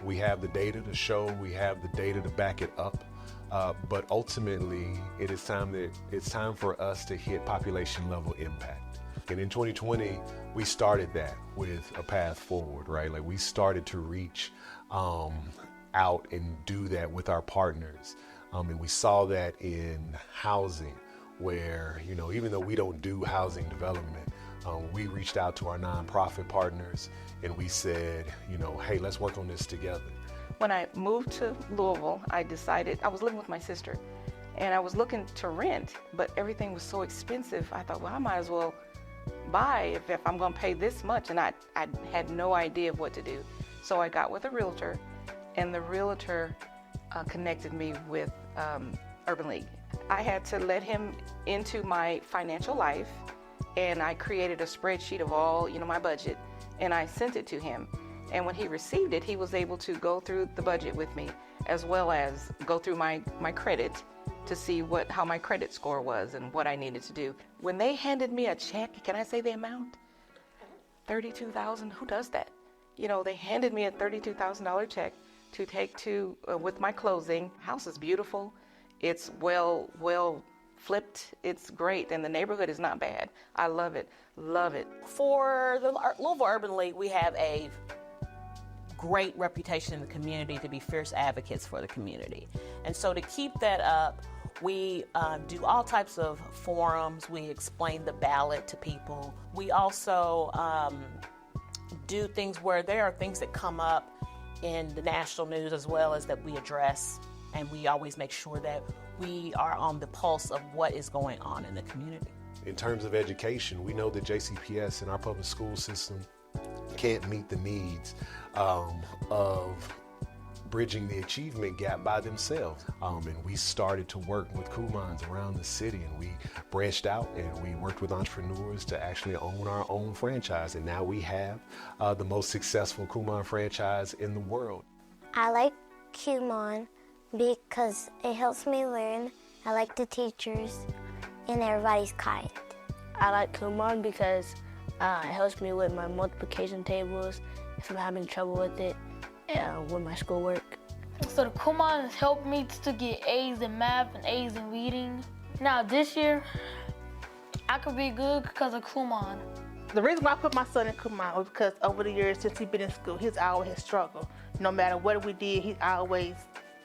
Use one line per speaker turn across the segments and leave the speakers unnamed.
We have the data to show, we have the data to back it up. But ultimately, it's time for us to hit population level impact. And in 2020, we started that with a path forward, right? Like we started to reach out and do that with our partners. And we saw that in housing, where, even though we don't do housing development, we reached out to our nonprofit partners and we said, hey, let's work on this together.
When I moved to Louisville, I decided, I was living with my sister and I was looking to rent, but everything was so expensive. I thought, well, I might as well buy if I'm going to pay this much. And I had no idea of what to do. So I got with a realtor, and the realtor connected me with Urban League. I had to let him into my financial life, and I created a spreadsheet of all, my budget, and I sent it to him. And when he received it, he was able to go through the budget with me, as well as go through my credit to see how my credit score was and what I needed to do. When they handed me a check, can I say the amount? $32,000. Who does that? They handed me a $32,000 check to take to with my closing. House is beautiful. It's well flipped. It's great, and the neighborhood is not bad. I love it.
For the Louisville Urban League, we have a great reputation in the community to be fierce advocates for the community. And so to keep that up, we do all types of forums. We explain the ballot to people. We also do things where there are things that come up in the national news as well as that we address. And we always make sure that we are on the pulse of what is going on in the community.
In terms of education, we know that JCPS and our public school system can't meet the needs of bridging the achievement gap by themselves. And we started to work with Kumans around the city, and we branched out and we worked with entrepreneurs to actually own our own franchise. And now we have the most successful Kuman franchise in the world.
I like Kuman because it helps me learn. I like the teachers, and everybody's kind.
I like Kumon because it helps me with my multiplication tables if I'm having trouble with it, with my schoolwork.
So the Kumon has helped me to get A's in math and A's in reading. Now this year, I could be good because of Kumon.
The reason why I put my son in Kumon was because over the years since he's been in school, he's always had struggled. No matter what we did, he always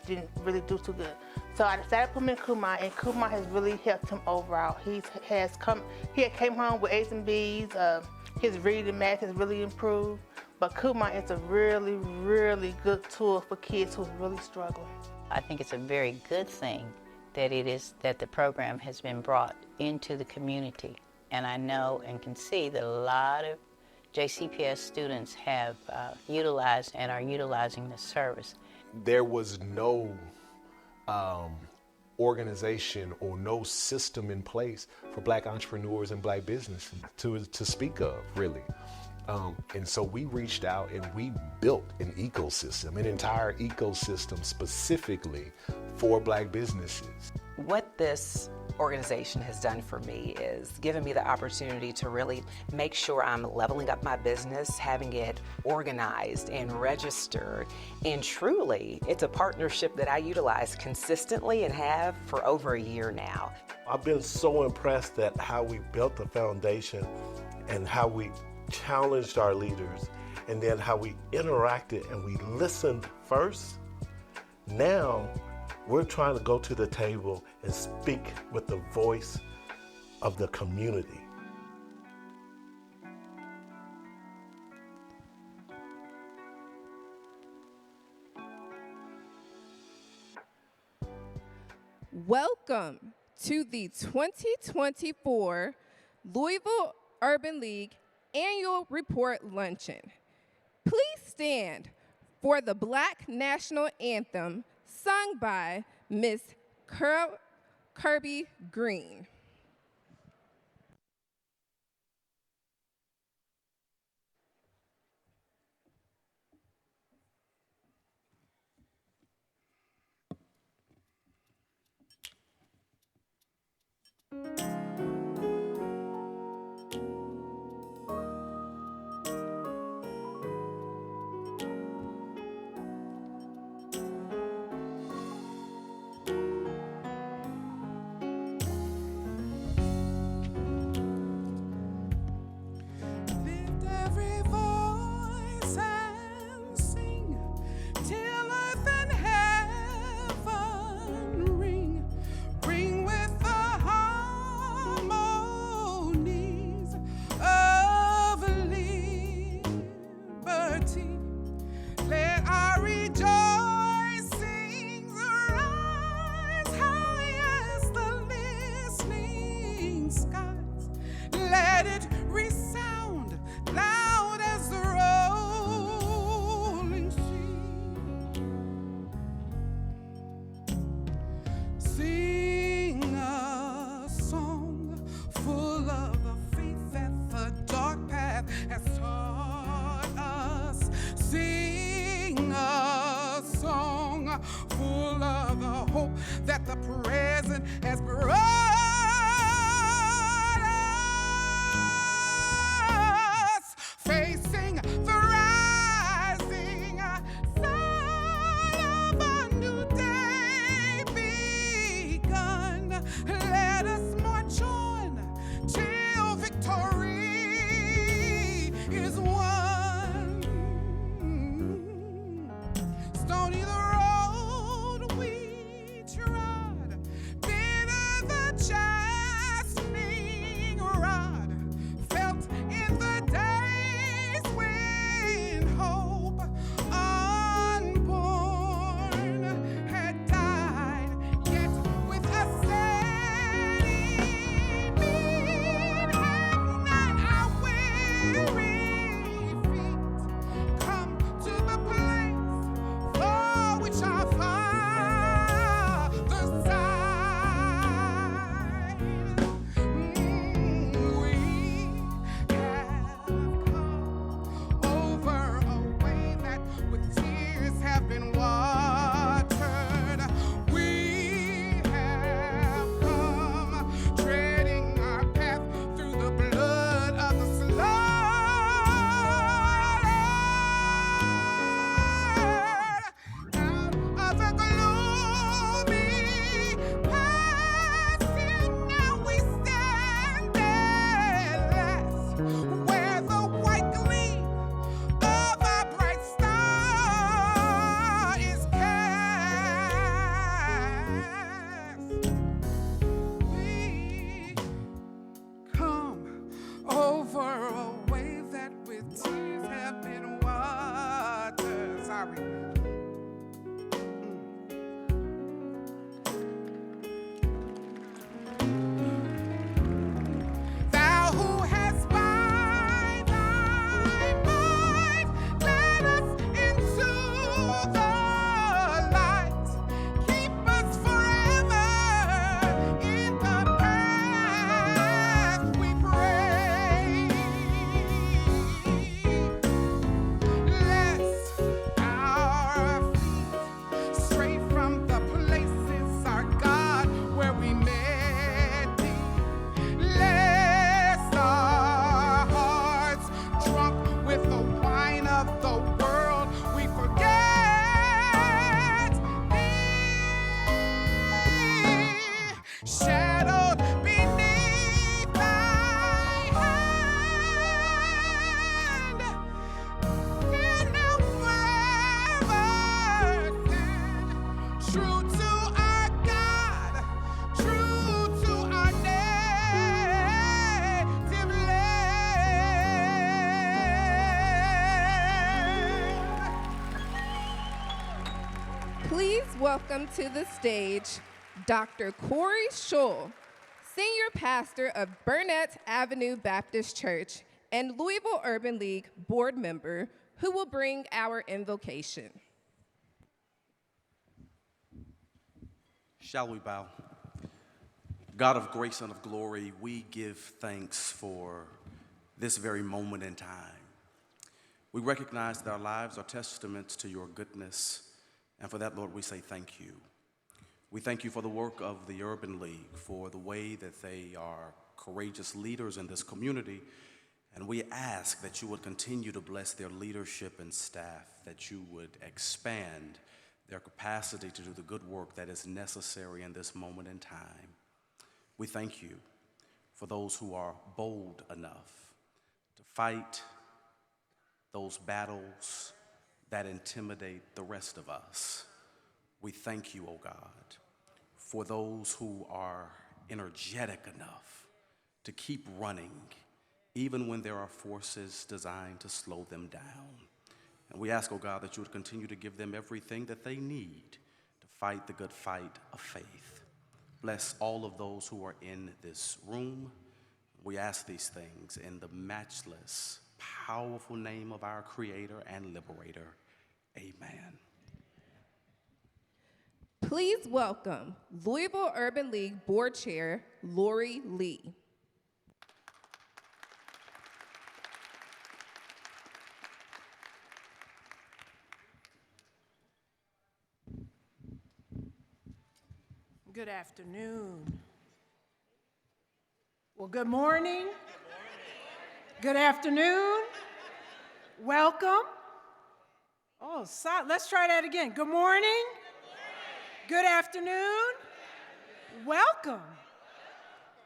didn't really do too good. So I decided to put him in Kumon, and Kumon has really helped him overall. He came home with A's and B's. His reading and math has really improved. But Kumon is a really, really good tool for kids who's really struggling.
I think it's a very good thing that the program has been brought into the community. And I know and can see that a lot of JCPS students have utilized and are utilizing this service.
There was no organization or no system in place for Black entrepreneurs and Black businesses to speak of, really. And so we reached out and we built an ecosystem, an entire ecosystem specifically for Black businesses.
What this organization has done for me is given me the opportunity to really make sure I'm leveling up my business, having it organized and registered. And truly, it's a partnership that I utilize consistently and have for over a year now.
I've been so impressed at how we built the foundation and how we challenged our leaders and then how we interacted and we listened first. Now, we're trying to go to the table and speak with the voice of the community.
Welcome to the 2024 Louisville Urban League Annual Report Luncheon. Please stand for the Black National Anthem sung by Miss Kirby Green.
season has brought us, facing the rising sun of a new day begun. Let us march on till victory is won. Stony the road we trod, bitter the chastening rod, felt in the days when hope unborn had died, yet with a steady beat have not our weary feet come to the place for which our Father sighed. We have come over a way that with tears have been watered. We have come treading our path through the blood of the slaughtered. Out of the gloomy passing, now we stand at last, where the white gleam of our bright star is cast. We come over a wave that with tears have been watered. Sorry. Thou who hast by thy might led us into the light, keep us forever in the path we pray. Lest our feet stray from the places, our God, where we met thee. Lest our hearts, drunk with the wine of the world, we forget thee. Shadowed beneath thy hand, and now forever stand true to our God, true to our native land.
Please welcome to the stage Dr. Corey Schull, Senior Pastor of Burnett Avenue Baptist Church and Louisville Urban League board member, who will bring our invocation.
Shall we bow? God of grace and of glory, we give thanks for this very moment in time. We recognize that our lives are testaments to your goodness, and for that, Lord, we say thank you. We thank you for the work of the Urban League, for the way that they are courageous leaders in this community, and we ask that you would continue to bless their leadership and staff, that you would expand their capacity to do the good work that is necessary in this moment in time. We thank you for those who are bold enough to fight those battles that intimidate the rest of us. We thank you, O God, for those who are energetic enough to keep running even when there are forces designed to slow them down. And we ask, oh God, that you would continue to give them everything that they need to fight the good fight of faith. Bless all of those who are in this room. We ask these things in the matchless, powerful name of our Creator and Liberator. Amen.
Please welcome Louisville Urban League Board Chair, Lori Lee.
Good afternoon. Well, good morning. Good afternoon. Welcome. Oh, let's try that again. Good morning. Good afternoon. Welcome.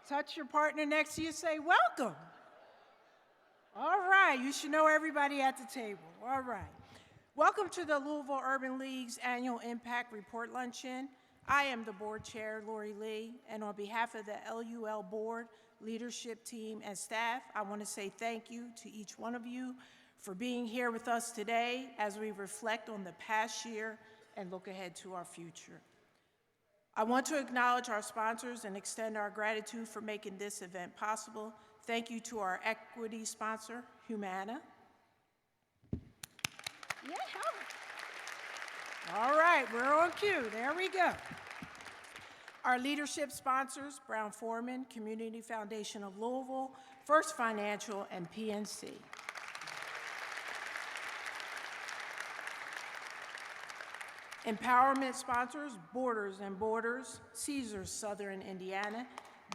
Touch your partner next to you, say welcome. All right, you should know everybody at the table. All right. Welcome to the Louisville Urban League's annual Impact Report Luncheon. I am the board chair, Lori Lee, and on behalf of the LUL board, leadership team, and staff, I want to say thank you to each one of you for being here with us today as we reflect on the past year and look ahead to our future. I want to acknowledge our sponsors and extend our gratitude for making this event possible. Thank you to our equity sponsor, Humana. Yeah. All right, we're on cue. There we go. Our leadership sponsors, Brown Forman, Community Foundation of Louisville, First Financial, and PNC. Empowerment sponsors, Borders and Borders, Caesars Southern Indiana,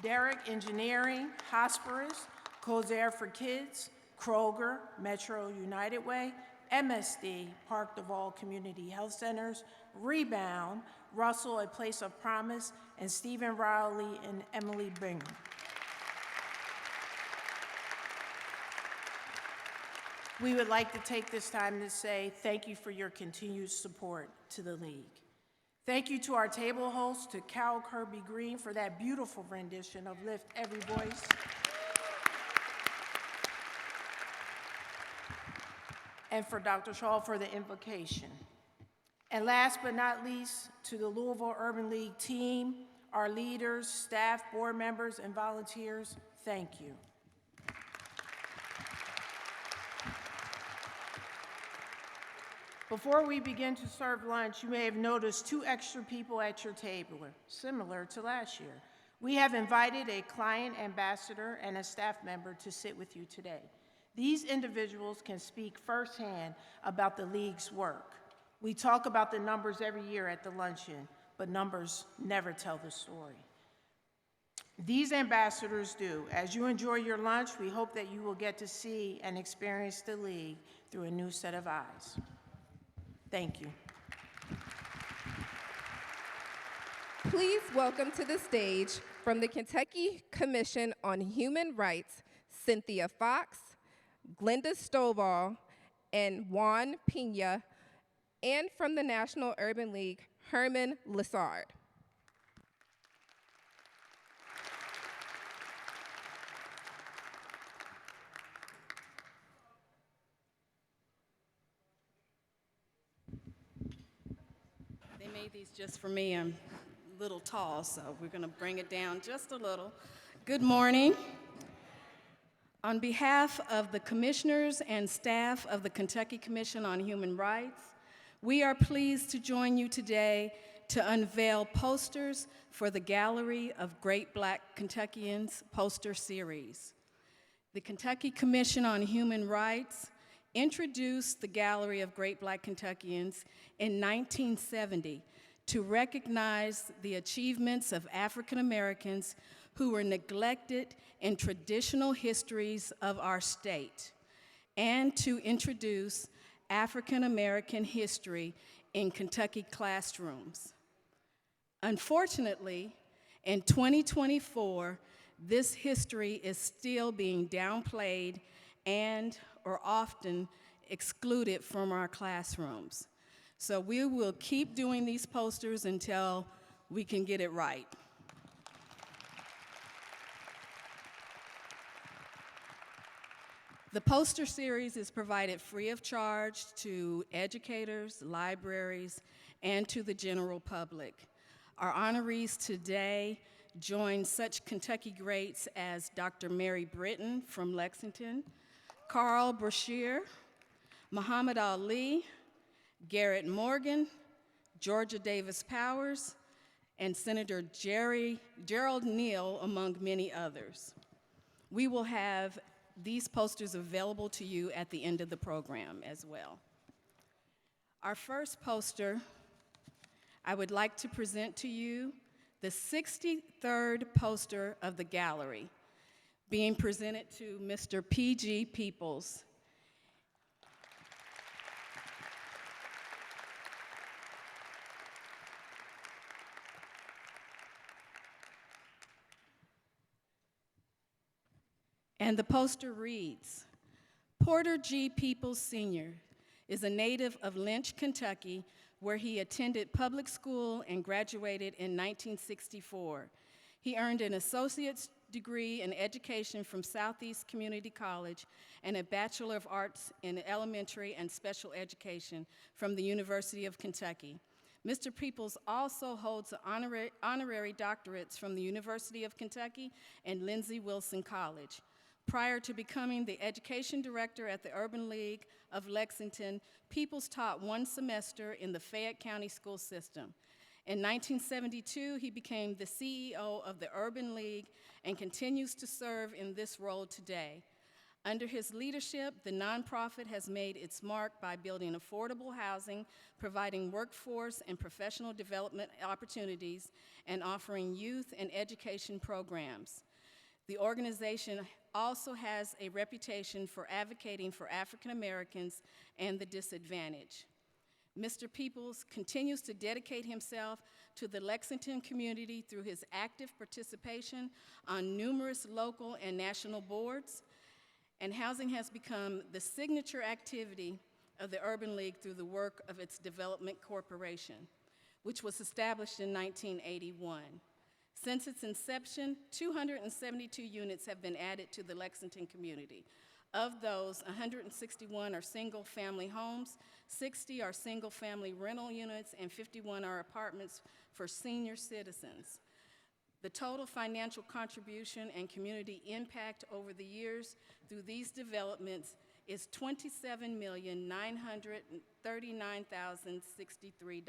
Derrick Engineering, Hosperis, Cozair for Kids, Kroger, Metro United Way, MSD, Park Duval Community Health Centers, Rebound, Russell, A Place of Promise, and Stephen Riley and Emily Bingham. We would like to take this time to say thank you for your continued support to the League. Thank you to our table host, to Cal Kirby Green, for that beautiful rendition of Lift Every Voice. And for Dr. Shaw for the invocation. And last but not least, to the Louisville Urban League team, our leaders, staff, board members, and volunteers, thank you. Before we begin to serve lunch, you may have noticed 2 extra people at your table, similar to last year. We have invited a client ambassador and a staff member to sit with you today. These individuals can speak firsthand about the League's work. We talk about the numbers every year at the luncheon, but numbers never tell the story. These ambassadors do. As you enjoy your lunch, we hope that you will get to see and experience the League through a new set of eyes. Thank you.
Please welcome to the stage from the Kentucky Commission on Human Rights, Cynthia Fox, Glenda Stovall, and Juan Pena, and from the National Urban League, Herman Lessard.
They made these just for me. I'm a little tall, so we're going to bring it down just a little. Good morning. On behalf of the commissioners and staff of the Kentucky Commission on Human Rights, we are pleased to join you today to unveil posters for the Gallery of Great Black Kentuckians poster series. The Kentucky Commission on Human Rights introduced the Gallery of Great Black Kentuckians in 1970 to recognize the achievements of African Americans who were neglected in traditional histories of our state, and to introduce African American history in Kentucky classrooms. Unfortunately, in 2024, this history is still being downplayed and or often excluded from our classrooms. So we will keep doing these posters until we can get it right. The poster series is provided free of charge to educators, libraries, and to the general public. Our honorees today join such Kentucky greats as Dr. Mary Britton from Lexington, Carl Brashear, Muhammad Ali, Garrett Morgan, Georgia Davis Powers, and Senator Gerald Neal, among many others. We will have these posters available to you at the end of the program as well. Our first poster I would like to present to you the 63rd poster of the gallery, being presented to Mr. P.G. Peoples. And the poster reads, Porter G. Peoples Sr. is a native of Lynch, Kentucky, where he attended public school and graduated in 1964. He earned an associate's degree in education from Southeast Community College and a Bachelor of Arts in Elementary and Special Education from the University of Kentucky. Mr. Peoples also holds honorary doctorates from the University of Kentucky and Lindsey Wilson College. Prior to becoming the education director at the Urban League of Lexington, Peoples taught one semester in the Fayette County school system. In 1972, he became the CEO of the Urban League and continues to serve in this role today. Under his leadership, the nonprofit has made its mark by building affordable housing, providing workforce and professional development opportunities, and offering youth and education programs. The organization also has a reputation for advocating for African Americans and the disadvantaged. Mr. Peoples continues to dedicate himself to the Lexington community through his active participation on numerous local and national boards, and housing has become the signature activity of the Urban League through the work of its Development Corporation, which was established in 1981. Since its inception, 272 units have been added to the Lexington community. Of those, 161 are single-family homes, 60 are single-family rental units, and 51 are apartments for senior citizens. The total financial contribution and community impact over the years through these developments is $27,939,063.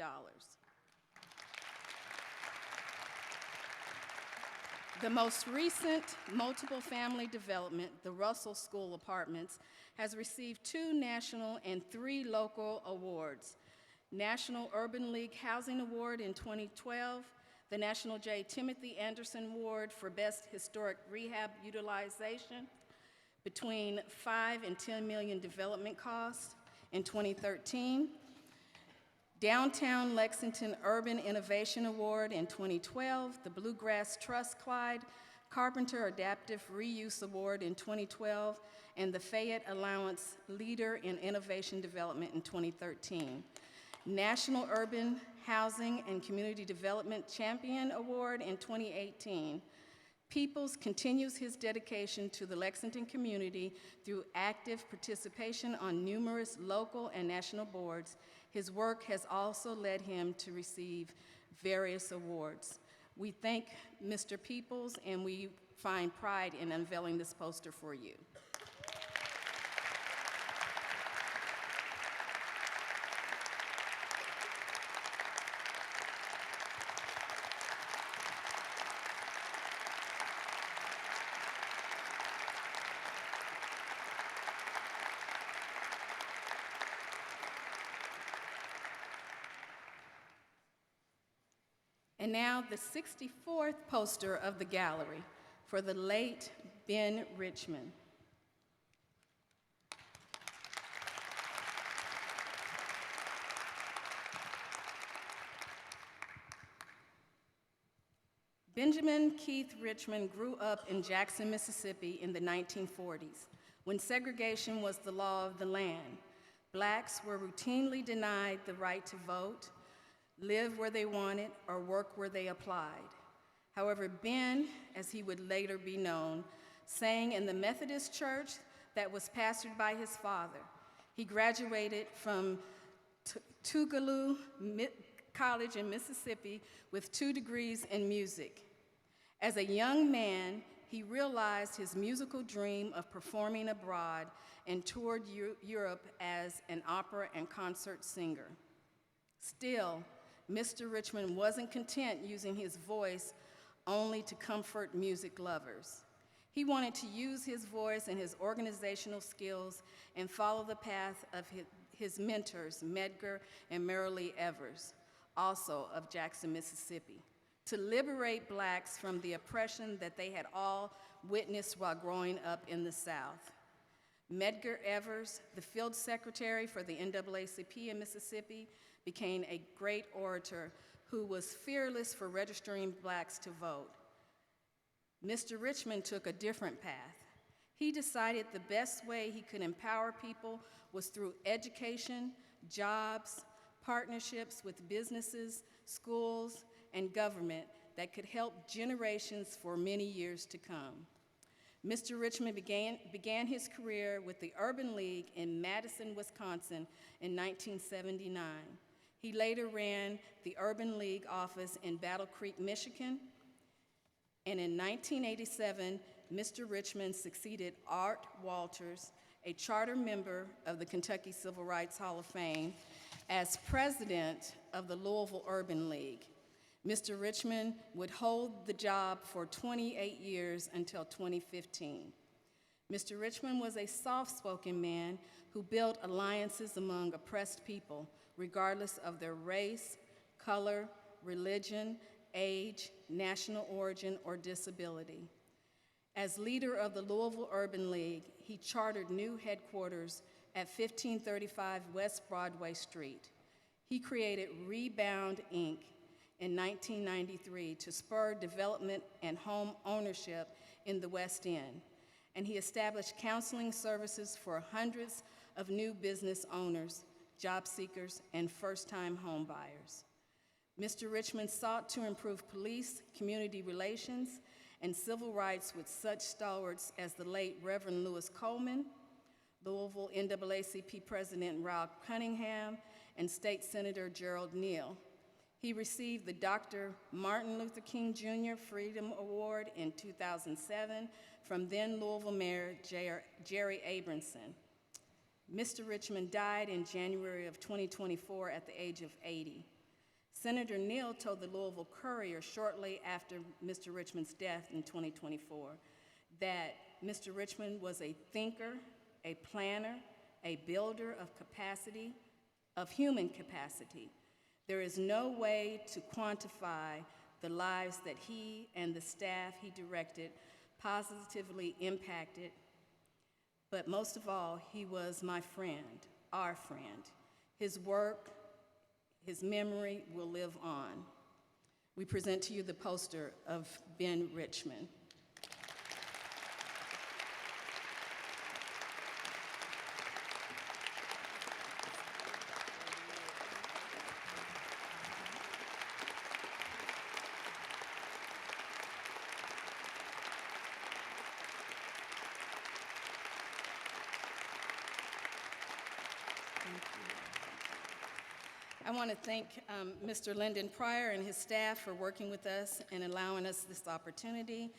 The most recent multiple family development, the Russell School Apartments, has received 2 national and 3 local awards. National Urban League Housing Award in 2012, the National J. Timothy Anderson Award for Best Historic Rehab Utilization between 5 and 10 million development costs in 2013, Downtown Lexington Urban Innovation Award in 2012, the Bluegrass Trust Clyde Carpenter Adaptive Reuse Award in 2012, and the Fayette Allowance Leader in Innovation Development in 2013. National Urban Housing and Community Development Champion Award in 2018. Peoples continues his dedication to the Lexington community through active participation on numerous local and national boards. His work has also led him to receive various awards. We thank Mr. Peoples, and we find pride in unveiling this poster for you. And now the 64th poster of the gallery for the late Ben Richmond. Benjamin Keith Richmond grew up in Jackson, Mississippi in the 1940s, when segregation was the law of the land. Blacks were routinely denied the right to vote, live where they wanted, or work where they applied. However, Ben, as he would later be known, sang in the Methodist church that was pastored by his father. He graduated from Tougaloo College in Mississippi with 2 degrees in music. As a young man, he realized his musical dream of performing abroad and toured Europe as an opera and concert singer. Still, Mr. Richmond wasn't content using his voice only to comfort music lovers. He wanted to use his voice and his organizational skills and follow the path of his mentors, Medgar and Marilee Evers, also of Jackson, Mississippi. to liberate blacks from the oppression that they had all witnessed while growing up in the South. Medgar Evers, the field secretary for the NAACP in Mississippi, became a great orator who was fearless for registering blacks to vote. Mr. Richmond took a different path. He decided the best way he could empower people was through education, jobs, partnerships with businesses, schools, and government that could help generations for many years to come. Mr. Richmond began his career with the Urban League in Madison, Wisconsin in 1979. He later ran the Urban League office in Battle Creek, Michigan. And in 1987, Mr. Richmond succeeded Art Walters, a charter member of the Kentucky Civil Rights Hall of Fame, as president of the Louisville Urban League. Mr. Richmond would hold the job for 28 years until 2015. Mr. Richmond was a soft-spoken man who built alliances among oppressed people, regardless of their race, color, religion, age, national origin, or disability. As leader of the Louisville Urban League, he chartered new headquarters at 1535 West Broadway Street. He created Rebound, Inc. in 1993 to spur development and home ownership in the West End. And he established counseling services for hundreds of new business owners, job seekers, and first-time home buyers. Mr. Richmond sought to improve police, community relations, and civil rights with such stalwarts as the late Reverend Lewis Coleman, Louisville NAACP President Ralph Cunningham, and State Senator Gerald Neal. He received the Dr. Martin Luther King Jr. Freedom Award in 2007 from then Louisville Mayor Jerry Abramson. Mr. Richmond died in January of 2024 at the age of 80. Senator Neal told the Louisville Courier shortly after Mr. Richmond's death in 2024 that Mr. Richmond was a thinker, a planner, a builder of capacity, of human capacity. There is no way to quantify the lives that he and the staff he directed positively impacted, but most of all, he was my friend, our friend. His work, his memory will live on. We present to you the poster of Ben Richmond. I want to thank Mr. Lyndon Pryor and his staff for working with us and allowing us this opportunity.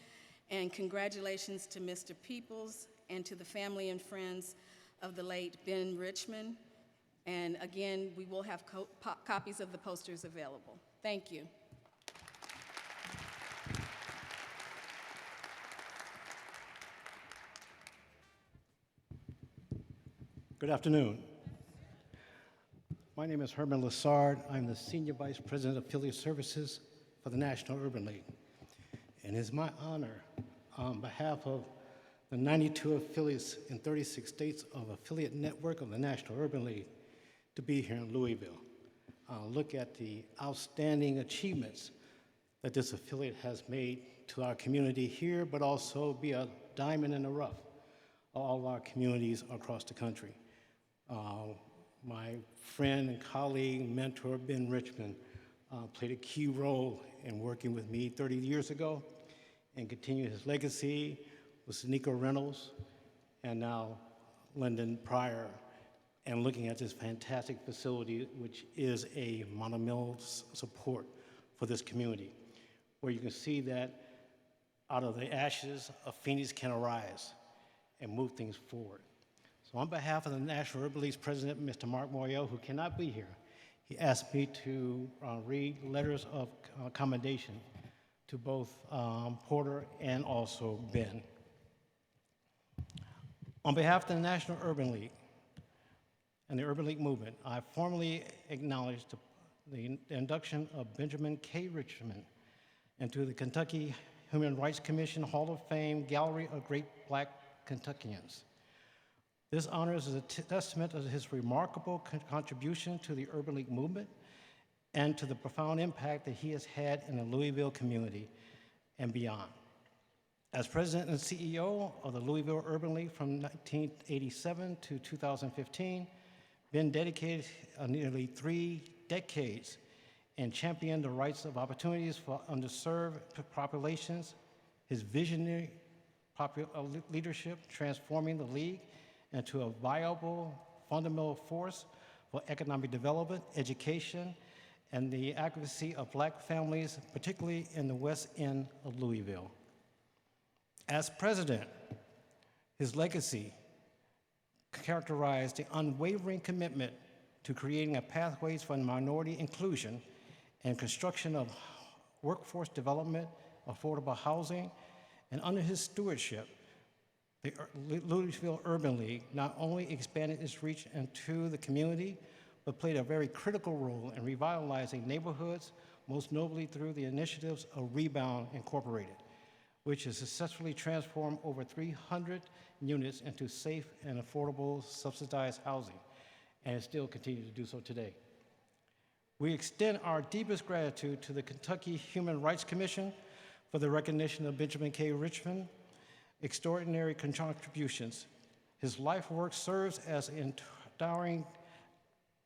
And congratulations to Mr. Peoples and to the family and friends of the late Ben Richmond. And again, we will have copies of the posters available. Thank you.
Good afternoon. My name is Herman Lassard. I'm the Senior Vice President of Affiliate Services for the National Urban League. And it's my honor, on behalf of the 92 affiliates in 36 states of Affiliate Network of the National Urban League, to be here in Louisville. Look at the outstanding achievements that this affiliate has made to our community here, but also be a diamond in the rough of all our communities across the country. My friend and colleague, mentor, Ben Richmond, played a key role in working with me 30 years ago and continued his legacy with Nico Reynolds and now Lyndon Pryor, and looking at this fantastic facility, which is a monumental support for this community, where you can see that out of the ashes, a phoenix can arise and move things forward. So on behalf of the National Urban League's president, Mr. Mark Morial, who cannot be here, he asked me to read letters of commendation to both Porter and also Ben. On behalf of the National Urban League and the Urban League movement, I formally acknowledge the induction of Benjamin K. Richmond and to the Kentucky Human Rights Commission Hall of Fame Gallery of Great Black Kentuckians. This honor is a testament of his remarkable contribution to the Urban League movement and to the profound impact that he has had in the Louisville community and beyond. As president and CEO of the Louisville Urban League from 1987 to 2015, Ben dedicated nearly 3 decades and championed the rights of opportunities for underserved populations. His visionary leadership transforming the league into a viable, fundamental force for economic development, education, and the advocacy of Black families, particularly in the West End of Louisville. As president, his legacy characterized the unwavering commitment to creating a pathways for minority inclusion and construction of workforce development, affordable housing, and under his stewardship, the Louisville Urban League not only expanded its reach into the community, but played a very critical role in revitalizing neighborhoods, most notably through the initiatives of Rebound Incorporated, which has successfully transformed over 300 units into safe and affordable subsidized housing, and still continues to do so today. We extend our deepest gratitude to the Kentucky Human Rights Commission for the recognition of Benjamin K. Richmond's extraordinary contributions. His life work serves as an enduring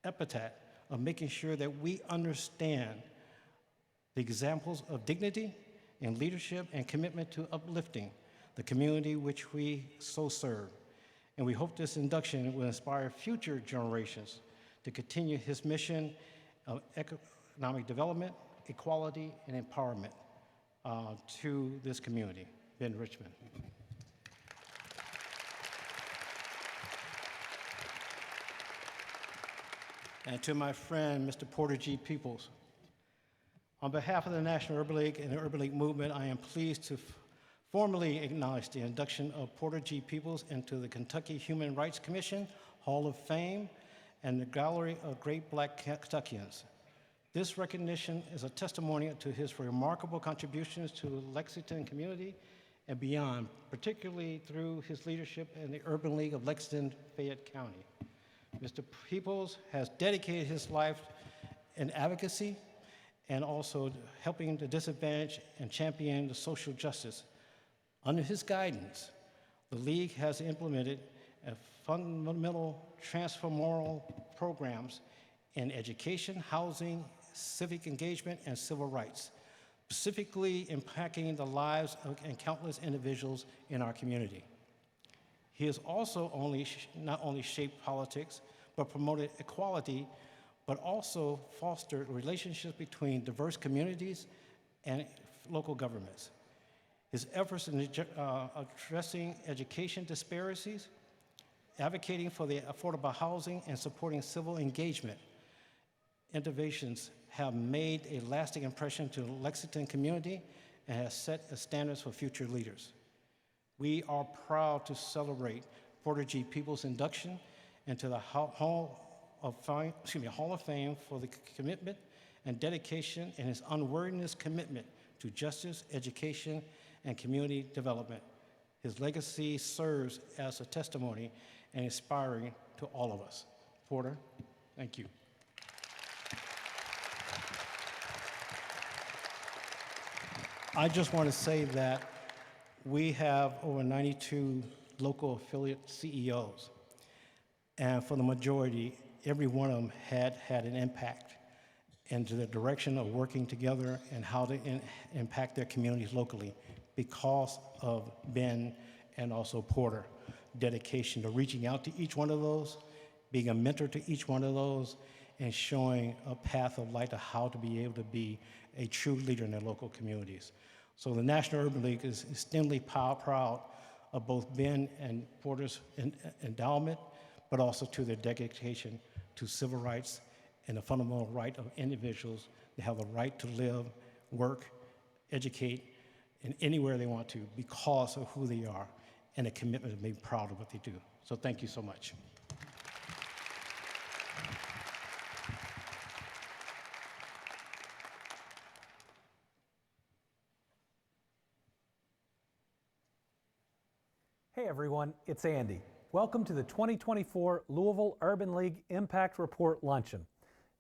epitaph of making sure that we understand the examples of dignity and leadership and commitment to uplifting the community which we so serve. And we hope this induction will inspire future generations to continue his mission of economic development, equality, and empowerment to this community. Ben Richmond. And to my friend, Mr. Porter G. Peoples. On behalf of the National Urban League and the Urban League movement, I am pleased to formally acknowledge the induction of Porter G. Peoples into the Kentucky Human Rights Commission Hall of Fame and the Gallery of Great Black Kentuckians. This recognition is a testimony to his remarkable contributions to the Lexington community and beyond, particularly through his leadership in the Urban League of Lexington-Fayette County. Mr. Peoples has dedicated his life in advocacy and also helping the disadvantaged and champion the social justice. Under his guidance, the League has implemented a fundamental transformational programs in education, housing, civic engagement, and civil rights, specifically impacting the lives of and countless individuals in our community. He has also not only shaped politics, but promoted equality, but also fostered relationships between diverse communities and local governments. His efforts in addressing education disparities, advocating for the affordable housing, and supporting civil engagement innovations have made a lasting impression to the Lexington community and has set the standards for future leaders. We are proud to celebrate Porter G. Peoples' induction into the Hall of Fame for the commitment and dedication and his unwavering commitment to justice, education, and community development. His legacy serves as a testimony and inspiring to all of us. Porter, thank you. I just want to say that we have over 92 local affiliate CEOs, and for the majority, every one of them had an impact into the direction of working together and how to impact their communities locally because of Ben and also Porter dedication to reaching out to each one of those, being a mentor to each one of those, and showing a path of light to how to be able to be a true leader in their local communities. So the National Urban League is extremely proud of both Ben and Porter's endowment, but also to their dedication to civil rights and the fundamental right of individuals to have the right to live, work, educate, in anywhere they want to because of who they are and a commitment to be proud of what they do. So thank you so much.
Hey everyone, it's Andy. Welcome to the 2024 Louisville Urban League Impact Report Luncheon.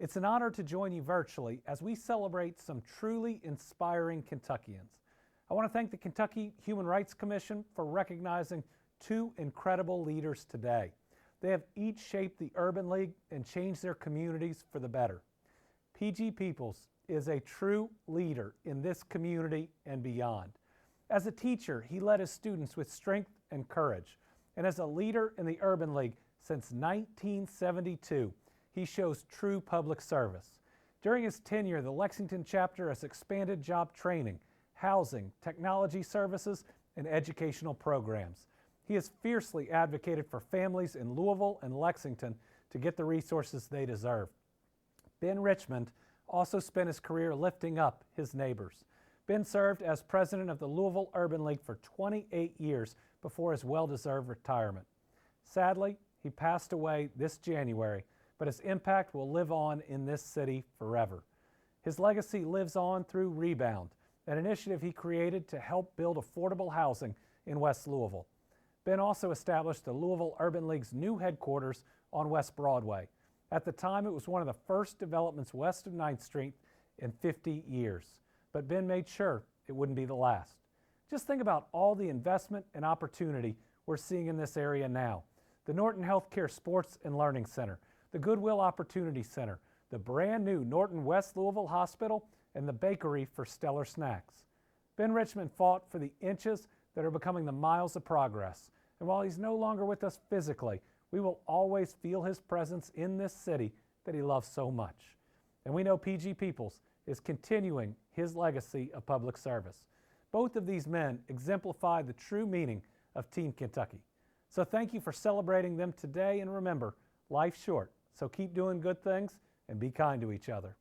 It's an honor to join you virtually as we celebrate some truly inspiring Kentuckians. I want to thank the Kentucky Human Rights Commission for recognizing two incredible leaders today. They have each shaped the Urban League and changed their communities for the better. P.G. Peoples is a true leader in this community and beyond. As a teacher, he led his students with strength and courage. And as a leader in the Urban League since 1972, he shows true public service. During his tenure, the Lexington chapter has expanded job training, housing, technology services, and educational programs. He has fiercely advocated for families in Louisville and Lexington to get the resources they deserve. Ben Richmond also spent his career lifting up his neighbors. Ben served as president of the Louisville Urban League for 28 years before his well-deserved retirement. Sadly, he passed away this January, but his impact will live on in this city forever. His legacy lives on through Rebound, an initiative he created to help build affordable housing in West Louisville. Ben also established the Louisville Urban League's new headquarters on West Broadway. At the time, it was one of the first developments west of 9th Street in 50 years. But Ben made sure it wouldn't be the last. Just think about all the investment and opportunity we're seeing in this area now. The Norton Healthcare Sports and Learning Center, the Goodwill Opportunity Center, the brand new Norton West Louisville Hospital, and the bakery for Stellar Snacks. Ben Richmond fought for the inches that are becoming the miles of progress. And while he's no longer with us physically, we will always feel his presence in this city that he loves so much. And we know P.G. Peoples is continuing his legacy of public service. Both of these men exemplify the true meaning of Team Kentucky. So thank you for celebrating them today, and remember, life's short, so keep doing good things and be kind to each other.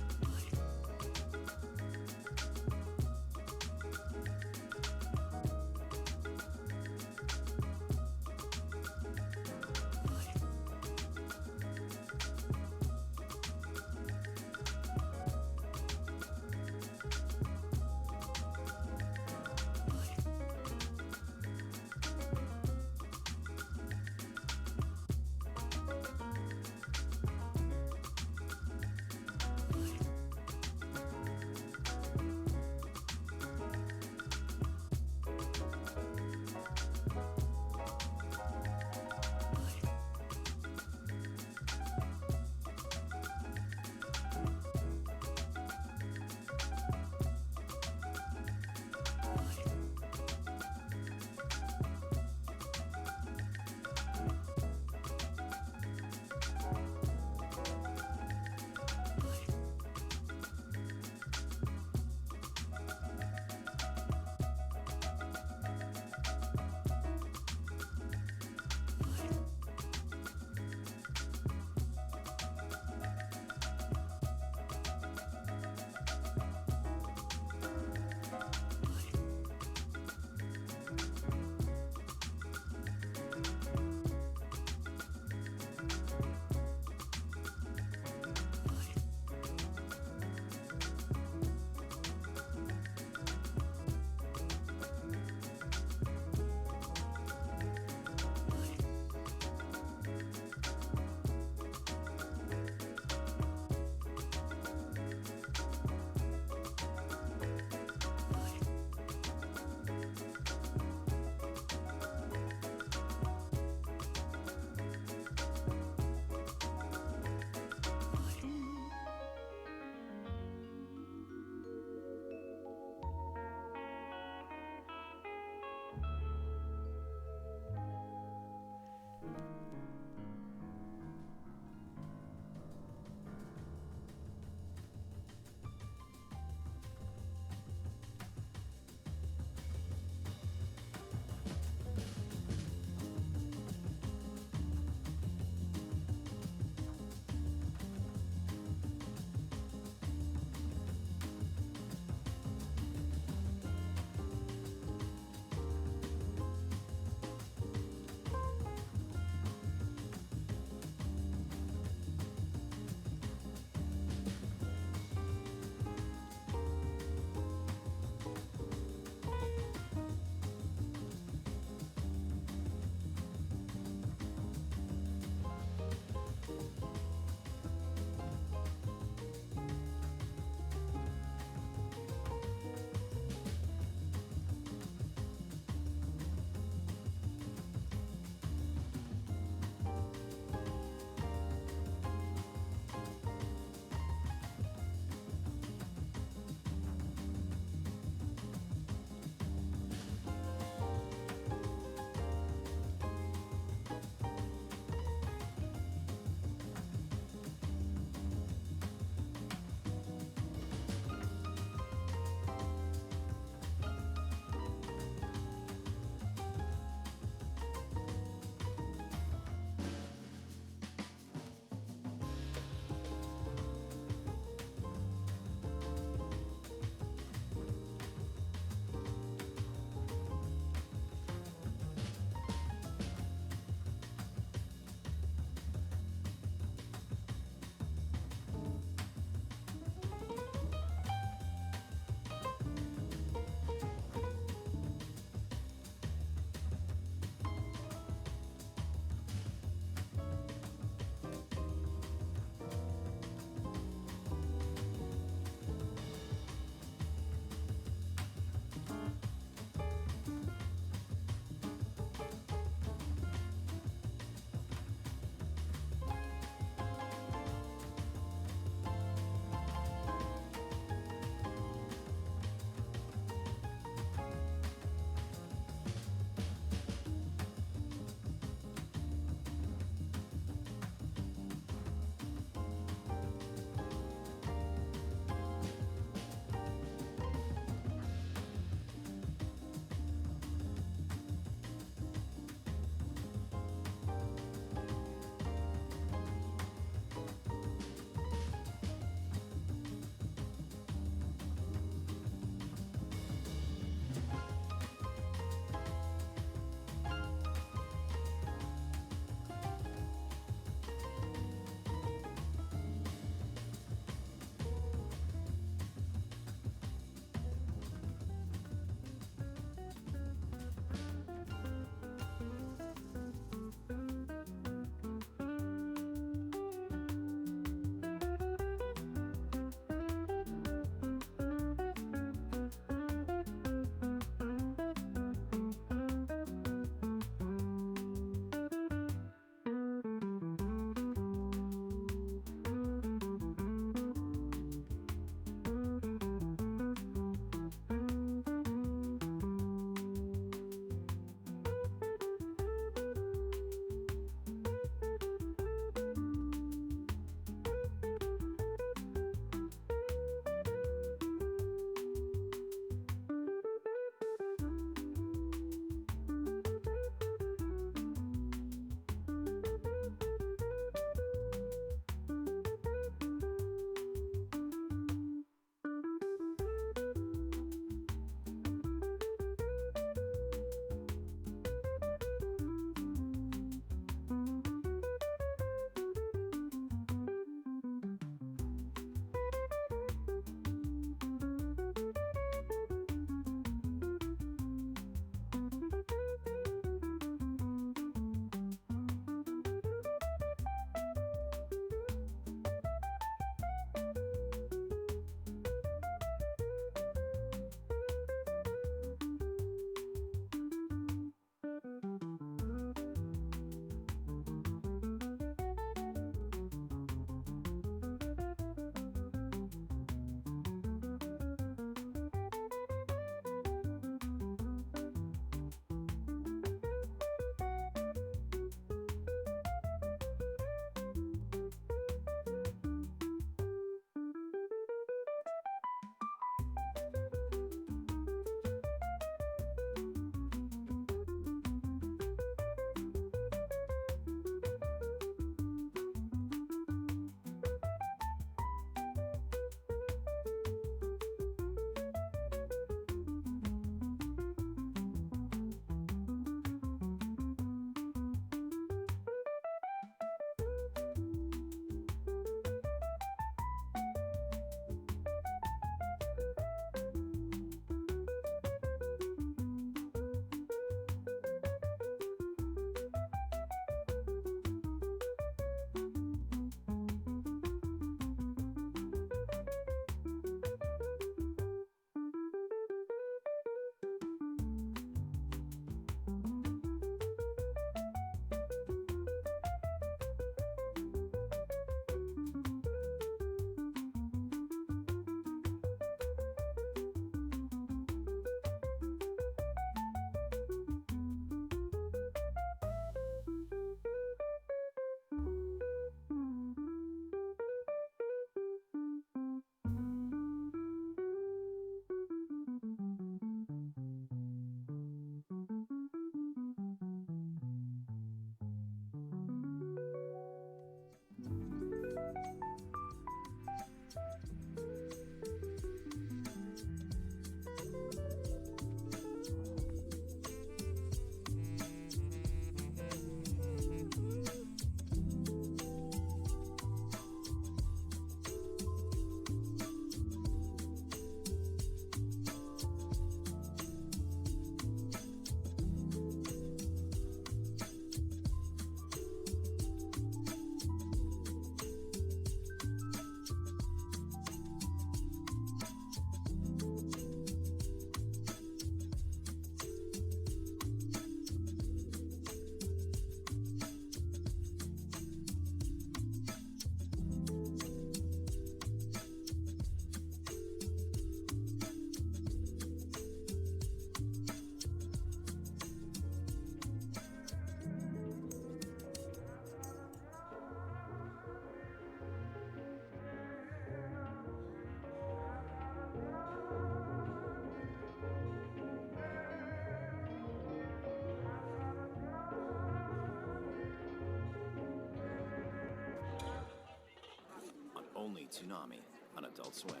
only tsunami on Adult Swim.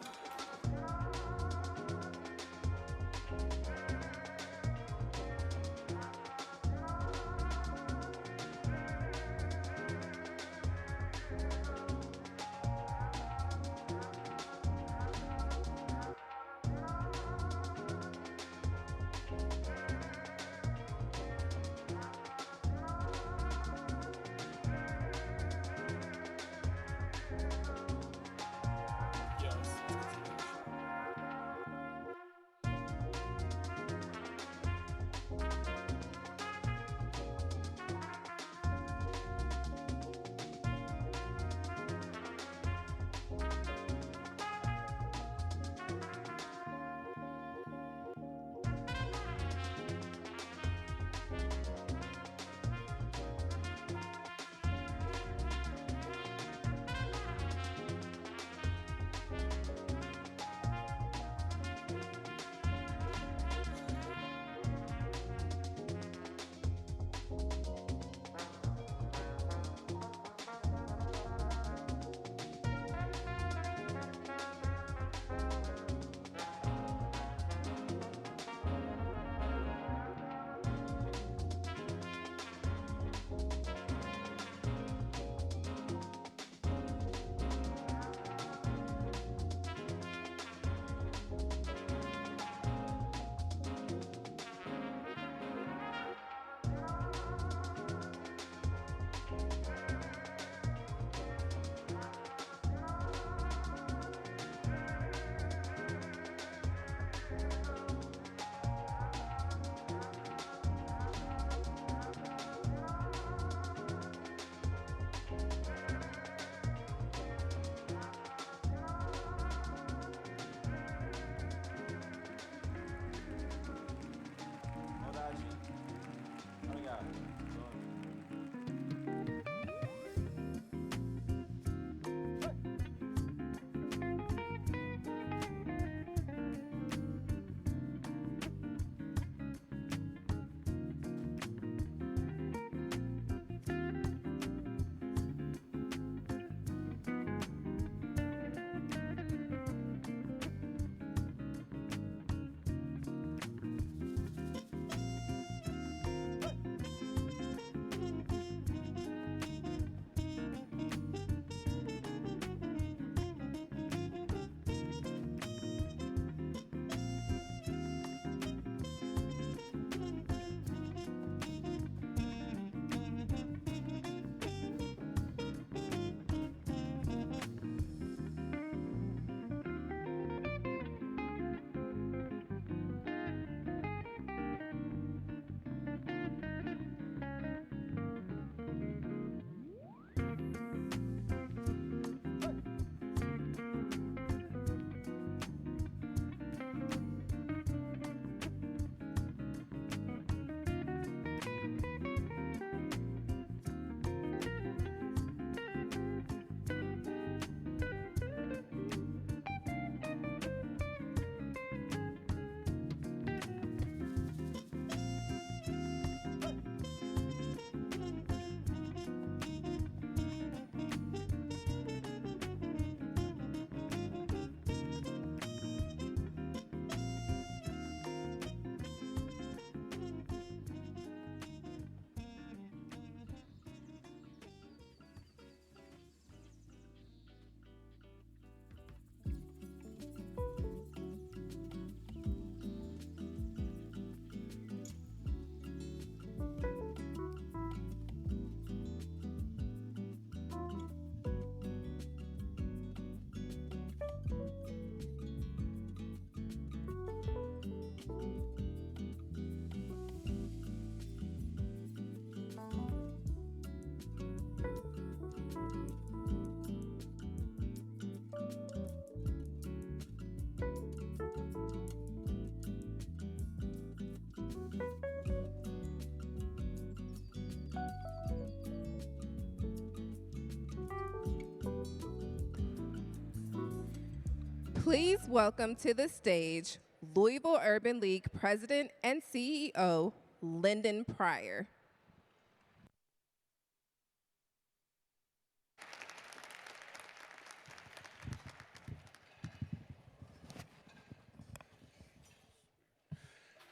Please welcome to the stage Louisville Urban League President and CEO, Lyndon Pryor.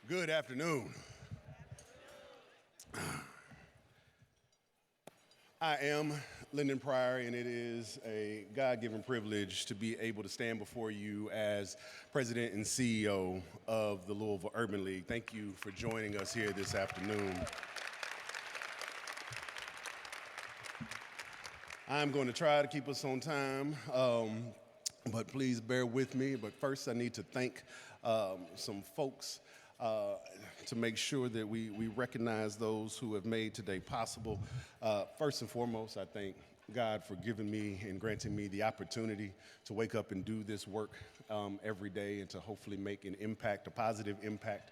Good afternoon. I am Lyndon Pryor, and it is a God-given privilege to be able to stand before you as President and CEO of the Louisville Urban League. Thank you for joining us here this afternoon. I'm going to try to keep us on time, but please bear with me. But first, I need to thank some folks to make sure that we recognize those who have made today possible. First and foremost, I thank God for giving me and granting me the opportunity to wake up and do this work every day and to hopefully make an impact, a positive impact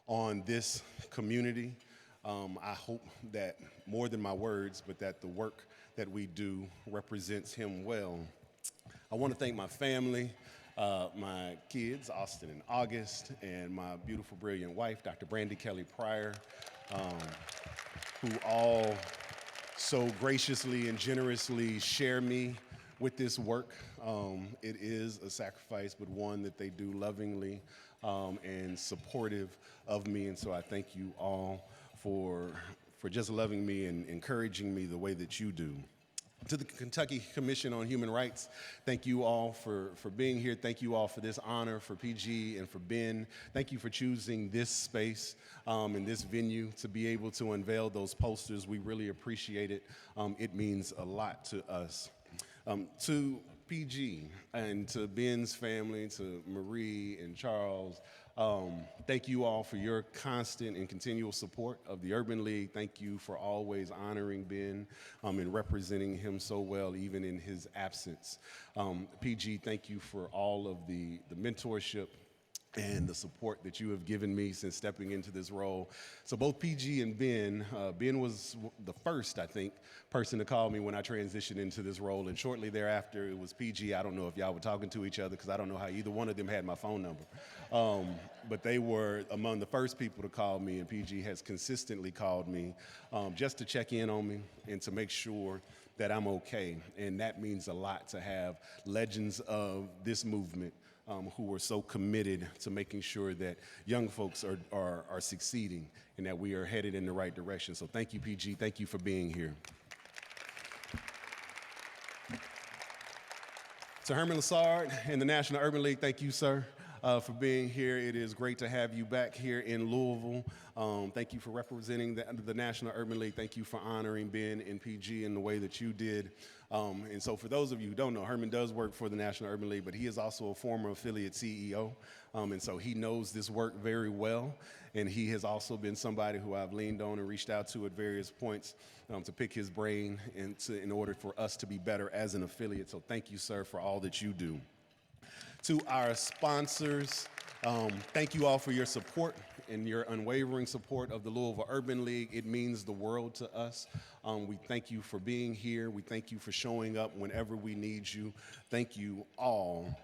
on this community. I hope that more than my words, but that the work that we do represents him well. I want to thank my family, my kids, Austin and August, and my beautiful, brilliant wife, Dr. Brandy Kelly Pryor, who all so graciously and generously share me with this work. It is a sacrifice, but one that they do lovingly and supportive of me, and so I thank you all for just loving me and encouraging me the way that you do. To the Kentucky Commission on Human Rights, thank you all for being here. Thank you all for this honor, for PG and for Ben. Thank you for choosing this space and this venue to be able to unveil those posters. We really appreciate it. It means a lot to us. To PG and to Ben's family, to Marie and Charles, thank you all for your constant and continual support of the Urban League. Thank you for always honoring Ben and representing him so well, even in his absence. PG, thank you for all of the mentorship and the support that you have given me since stepping into this role. So both PG and Ben, Ben was the first, I think, person to call me when I transitioned into this role, and shortly thereafter it was PG. I don't know if y'all were talking to each other because I don't know how either one of them had my phone number. But they were among the first people to call me, and PG has consistently called me just to check in on me and to make sure that I'm okay. And that means a lot to have legends of this movement who are so committed to making sure that young folks are succeeding and that we are headed in the right direction. So thank you, PG. Thank you for being here. To Herman Lassard and the National Urban League, thank you, sir, for being here. It is great to have you back here in Louisville. Thank you for representing the National Urban League. Thank you for honoring Ben and PG in the way that you did. And so for those of you who don't know, Herman does work for the National Urban League, but he is also a former affiliate CEO. And so he knows this work very well. And he has also been somebody who I've leaned on and reached out to at various points to pick his brain in order for us to be better as an affiliate. So thank you, sir, for all that you do. To our sponsors, thank you all for your support and your unwavering support of the Louisville Urban League. It means the world to us. We thank you for being here. We thank you for showing up whenever we need you. Thank you all.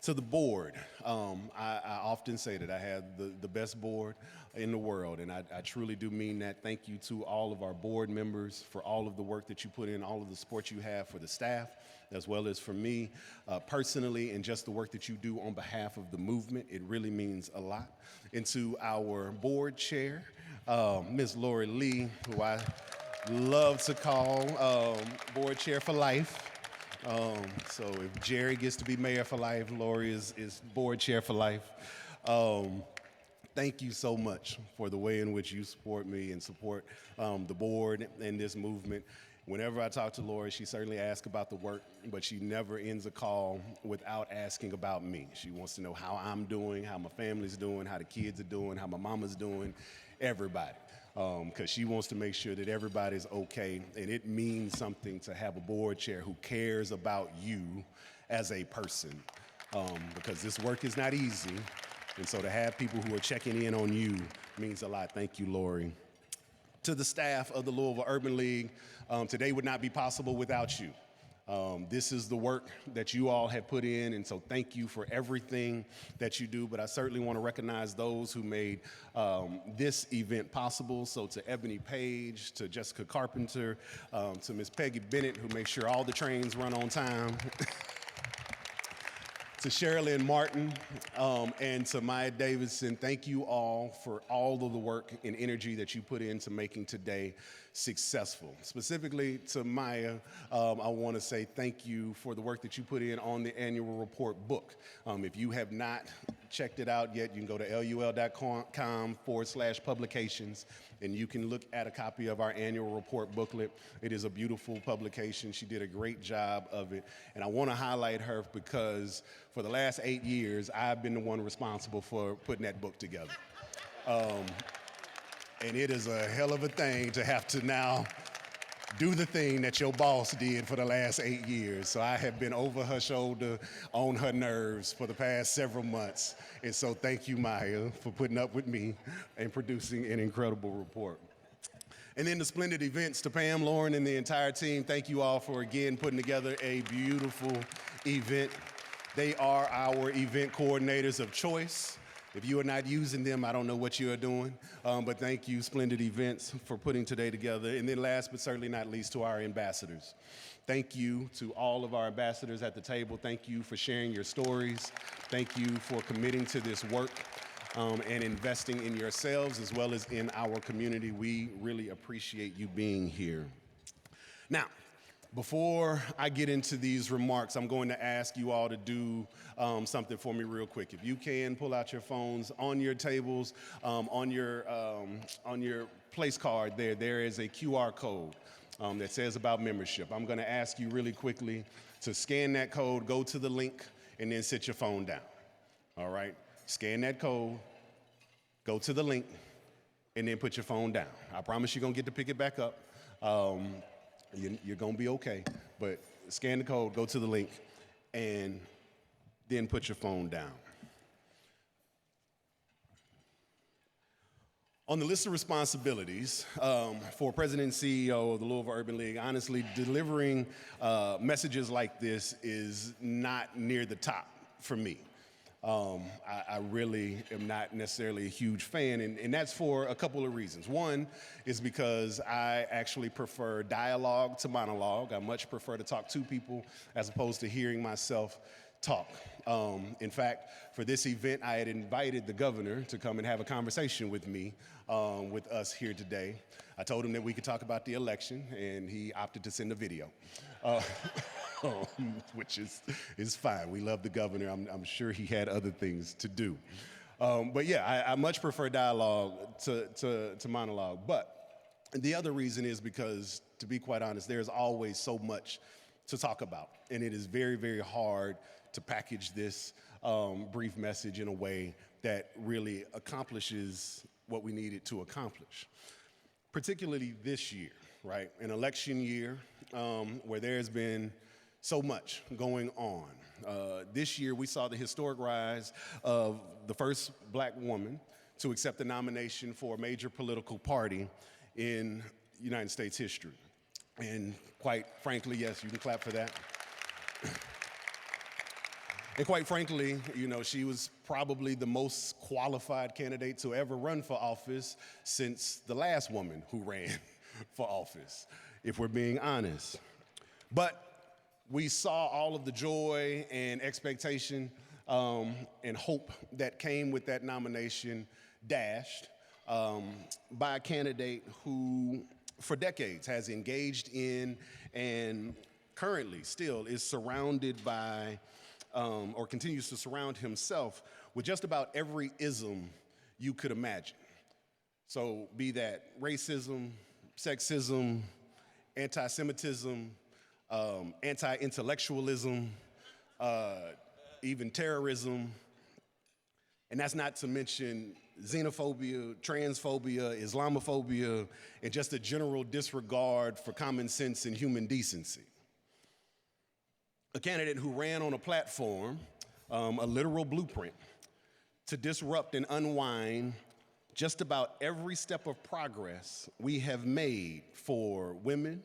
To the board, I often say that I have the best board in the world, and I truly do mean that. Thank you to all of our board members for all of the work that you put in, all of the support you have for the staff, as well as for me personally, and just the work that you do on behalf of the movement. It really means a lot. And to our board chair, Ms. Lori Lee, who I love to call board chair for life. So if Jerry gets to be mayor for life, Lori is board chair for life. Thank you so much for the way in which you support me and support the board and this movement. Whenever I talk to Lori, she certainly asks about the work, but she never ends a call without asking about me. She wants to know how I'm doing, how my family's doing, how the kids are doing, how my mama's doing, everybody. Because she wants to make sure that everybody's okay, and it means something to have a board chair who cares about you as a person, because this work is not easy, and so to have people who are checking in on you means a lot. Thank you, Lori. To the staff of the Louisville Urban League, today would not be possible without you. This is the work that you all have put in, and so thank you for everything that you do, but I certainly want to recognize those who made this event possible. So to Ebony Page, to Jessica Carpenter, to Miss Peggy Bennett, who makes sure all the trains run on time. To Sherilyn Martin and to Maya Davidson, thank you all for all of the work and energy that you put into making today successful. Specifically to Maya, I want to say thank you for the work that you put in on the annual report book. If you have not checked it out yet, you can go to lul.com/publications and you can look at a copy of our annual report booklet. It is a beautiful publication. She did a great job of it. And I want to highlight her because for the last 8 years, I've been the one responsible for putting that book together. And it is a hell of a thing to have to now do the thing that your boss did for the last 8 years. So I have been over her shoulder, on her nerves for the past several months. And so thank you, Maya, for putting up with me and producing an incredible report. And then the splendid events to Pam, Lauren, and the entire team. Thank you all for, again, putting together a beautiful event. They are our event coordinators of choice. If you are not using them, I don't know what you are doing. But thank you, Splendid Events, for putting today together. And then last but certainly not least, to our ambassadors. Thank you to all of our ambassadors at the table. Thank you for sharing your stories. Thank you for committing to this work and investing in yourselves as well as in our community. We really appreciate you being here. Now, before I get into these remarks, I'm going to ask you all to do something for me real quick. If you can, pull out your phones on your tables, on your place card there is a QR code that says about membership. I'm going to ask you really quickly to scan that code, go to the link, and then sit your phone down. All right? Scan that code, go to the link, and then put your phone down. I promise you're going to get to pick it back up. You're going to be okay, but scan the code, go to the link, and then put your phone down. On the list of responsibilities for President and CEO of the Louisville Urban League, honestly, delivering messages like this is not near the top for me. I really am not necessarily a huge fan, and that's for a couple of reasons. One is because I actually prefer dialogue to monologue. I much prefer to talk to people as opposed to hearing myself talk. In fact, for this event, I had invited the governor to come and have a conversation with me, with us here today. I told him that we could talk about the election, and he opted to send a video. Which is fine. We love the governor. I'm sure he had other things to do. But yeah, I much prefer dialogue to monologue. But the other reason is because, to be quite honest, there's always so much to talk about. And it is very, very hard to package this brief message in a way that really accomplishes what we needed to accomplish. Particularly this year, right? An election year where there's been so much going on. This year, we saw the historic rise of the first black woman to accept the nomination for a major political party in United States history. And quite frankly, yes, you can clap for that. And quite frankly, you know, she was probably the most qualified candidate to ever run for office since the last woman who ran for office, if we're being honest. But we saw all of the joy and expectation and hope that came with that nomination dashed by a candidate who, for decades, has engaged in and currently still is surrounded by or continues to surround himself with just about every ism you could imagine. So be that racism, sexism, anti-Semitism, anti-intellectualism, even terrorism, and that's not to mention xenophobia, transphobia, Islamophobia, and just a general disregard for common sense and human decency. A candidate who ran on a platform, a literal blueprint, to disrupt and unwind just about every step of progress we have made for women,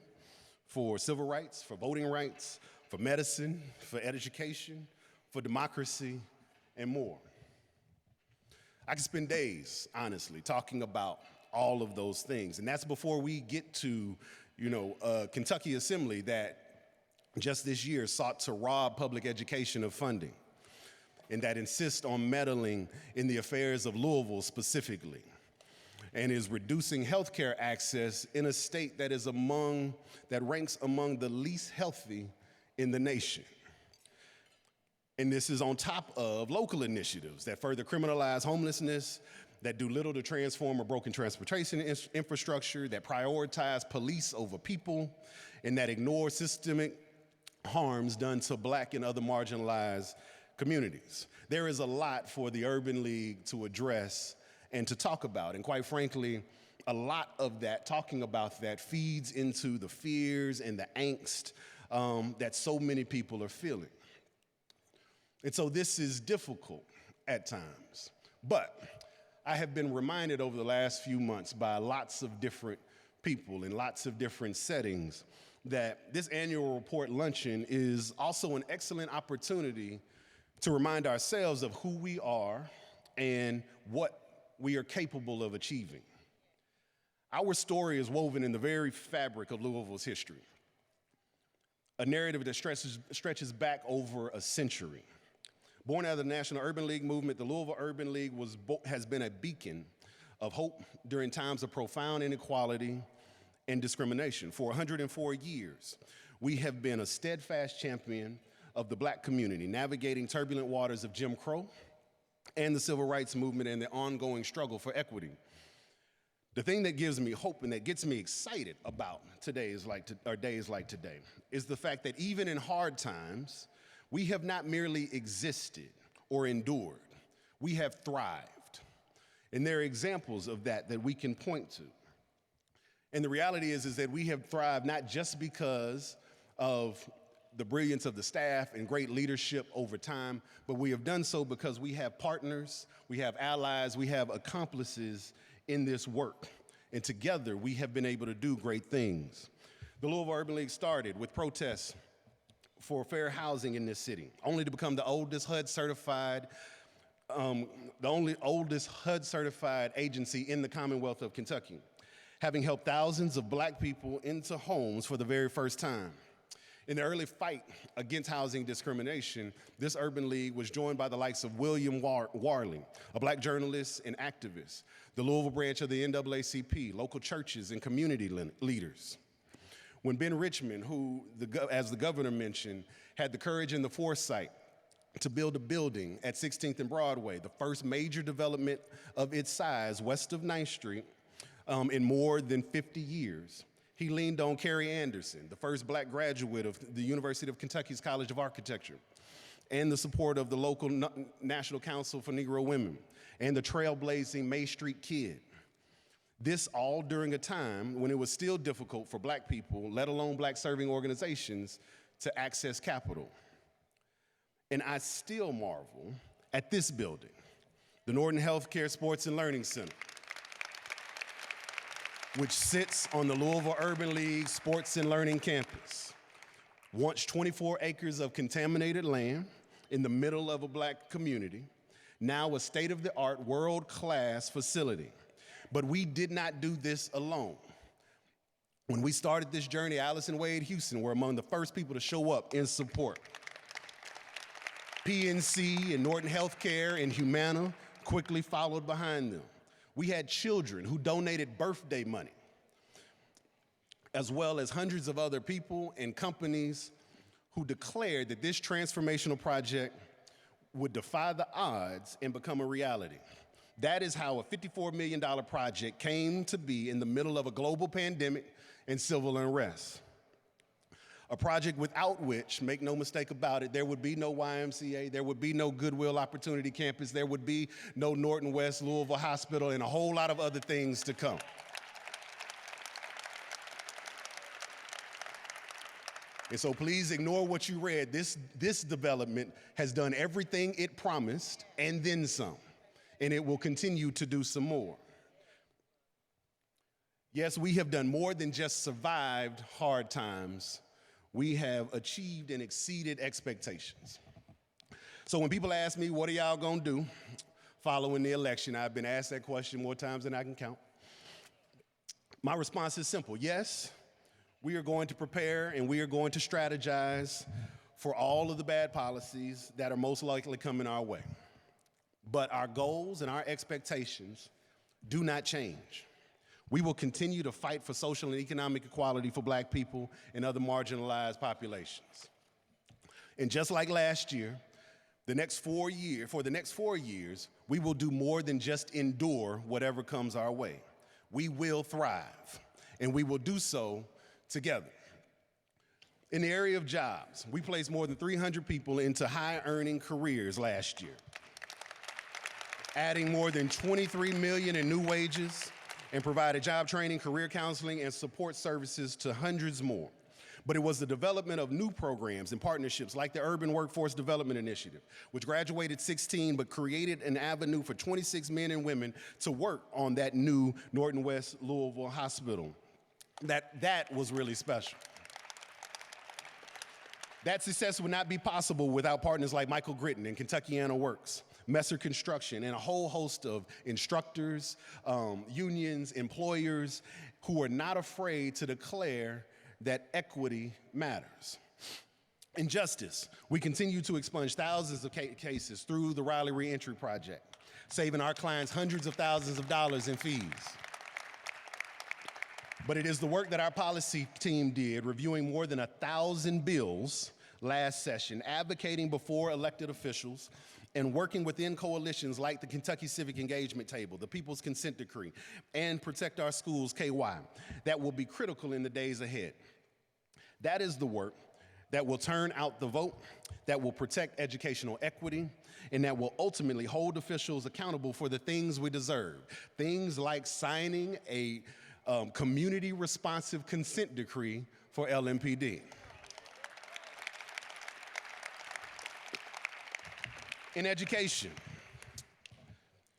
for civil rights, for voting rights, for medicine, for education, for democracy, and more. I could spend days, honestly, talking about all of those things. And that's before we get to, Kentucky Assembly that just this year sought to rob public education of funding. and that insist on meddling in the affairs of Louisville specifically, and is reducing healthcare access in a state that ranks among the least healthy in the nation. And this is on top of local initiatives that further criminalize homelessness, that do little to transform a broken transportation infrastructure, that prioritize police over people, and that ignore systemic harms done to Black and other marginalized communities. There is a lot for the Urban League to address and to talk about. And quite frankly, a lot of that, talking about that, feeds into the fears and the angst that so many people are feeling. And so this is difficult at times. But I have been reminded over the last few months by lots of different people in lots of different settings that this annual report luncheon is also an excellent opportunity to remind ourselves of who we are and what we are capable of achieving. Our story is woven in the very fabric of Louisville's history, a narrative that stretches back over a century. Born out of the National Urban League movement, the Louisville Urban League has been a beacon of hope during times of profound inequality and discrimination. For 104 years, we have been a steadfast champion of the Black community, navigating turbulent waters of Jim Crow and the civil rights movement and the ongoing struggle for equity. The thing that gives me hope and that gets me excited about days like today is the fact that even in hard times, we have not merely existed or endured, we have thrived. And there are examples of that we can point to. And the reality is that we have thrived not just because of the brilliance of the staff and great leadership over time, but we have done so because we have partners, we have allies, we have accomplices in this work. And together, we have been able to do great things. The Louisville Urban League started with protests for fair housing in this city, only to become the oldest HUD-certified agency in the Commonwealth of Kentucky, having helped thousands of Black people into homes for the very first time. In the early fight against housing discrimination, this Urban League was joined by the likes of William Warley, a Black journalist and activist, the Louisville branch of the NAACP, local churches, and community leaders. When Ben Richmond, who, as the governor mentioned, had the courage and the foresight to build a building at 16th and Broadway, the first major development of its size west of 9th Street in more than 50 years, he leaned on Carrie Anderson, the first Black graduate of the University of Kentucky's College of Architecture, and the support of the local National Council for Negro Women and the trailblazing May Street Kid. This all during a time when it was still difficult for Black people, let alone Black serving organizations, to access capital. And I still marvel at this building, the Norton Healthcare Sports and Learning Center, which sits on the Louisville Urban League Sports and Learning Campus. Once 24 acres of contaminated land in the middle of a Black community, now a state-of-the-art, world-class facility. But we did not do this alone. When we started this journey, Alice and Wade Houston were among the first people to show up in support. PNC and Norton Healthcare and Humana quickly followed behind them. We had children who donated birthday money, as well as hundreds of other people and companies who declared that this transformational project would defy the odds and become a reality. That is how a $54 million project came to be in the middle of a global pandemic and civil unrest. A project without which, make no mistake about it, there would be no YMCA, there would be no Goodwill Opportunity Campus, there would be no Norton West Louisville Hospital, and a whole lot of other things to come. And so please ignore what you read. This development has done everything it promised and then some, and it will continue to do some more. Yes, we have done more than just survived hard times. We have achieved and exceeded expectations. So when people ask me, what are y'all gonna do following the election? I've been asked that question more times than I can count. My response is simple. Yes, we are going to prepare and we are going to strategize for all of the bad policies that are most likely coming our way. But our goals and our expectations do not change. We will continue to fight for social and economic equality for Black people and other marginalized populations. And just like last year, for the next 4 years, we will do more than just endure whatever comes our way. We will thrive, and we will do so together. In the area of jobs, we placed more than 300 people into high-earning careers last year, adding more than $23 million in new wages, and provided job training, career counseling, and support services to hundreds more. But it was the development of new programs and partnerships like the Urban Workforce Development Initiative, which graduated 16 but created an avenue for 26 men and women to work on that new Norton West Louisville hospital. That was really special. That success would not be possible without partners like Michael Gritton and Kentuckiana Works, Messer Construction, and a whole host of instructors, unions, employers who are not afraid to declare that equity matters. In justice, we continue to expunge thousands of cases through the Riley Reentry Project, saving our clients hundreds of thousands of dollars in fees. But it is the work that our policy team did, reviewing more than 1,000 bills last session, advocating before elected officials, and working within coalitions like the Kentucky Civic Engagement Table, the People's Consent Decree, and Protect Our Schools, KY, that will be critical in the days ahead. That is the work that will turn out the vote, that will protect educational equity, and that will ultimately hold officials accountable for the things we deserve. Things like signing a community responsive consent decree for LMPD. In education,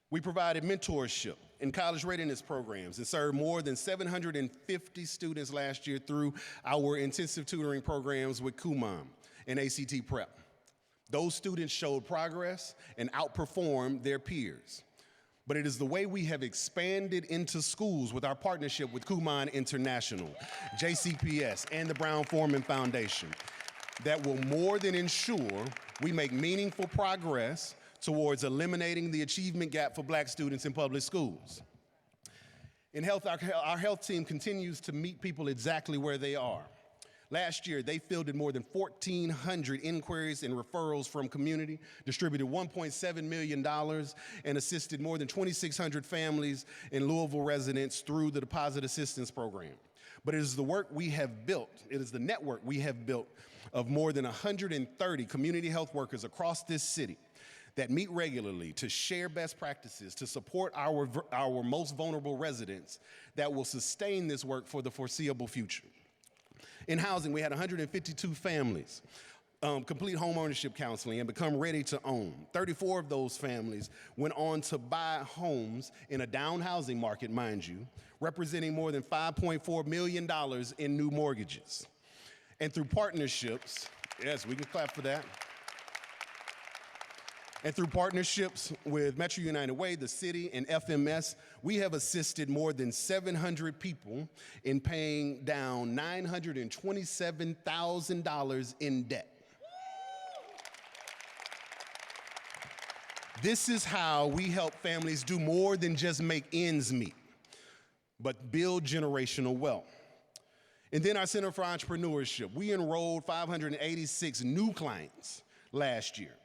we provided mentorship and college readiness programs and served more than 750 students last year through our intensive tutoring programs with Kumon and ACT Prep. Those students showed progress and outperformed their peers. But it is the way we have expanded into schools with our partnership with Kumon International, JCPS, and the Brown-Forman Foundation that will more than ensure we make meaningful progress towards eliminating the achievement gap for Black students in public schools. In health, our health team continues to meet people exactly where they are. Last year, they fielded more than 1,400 inquiries and referrals from community, distributed $1.7 million, and assisted more than 2,600 families and Louisville residents through the Deposit Assistance Program. But it is the work we have built, it is the network we have built of more than 130 community health workers across this city that meet regularly to share best practices, to support our most vulnerable residents that will sustain this work for the foreseeable future. In housing, we had 152 families complete home ownership counseling and become ready to own. 34 of those families went on to buy homes in a down housing market, mind you, representing more than $5.4 million in new mortgages. And through partnerships, yes, we can clap for that. And through partnerships with Metro United Way, the city, and FMS, we have assisted more than 700 people in paying down $927,000 in debt. This is how we help families do more than just make ends meet, but build generational wealth. And then our Center for Entrepreneurship, we enrolled 586 new clients last year.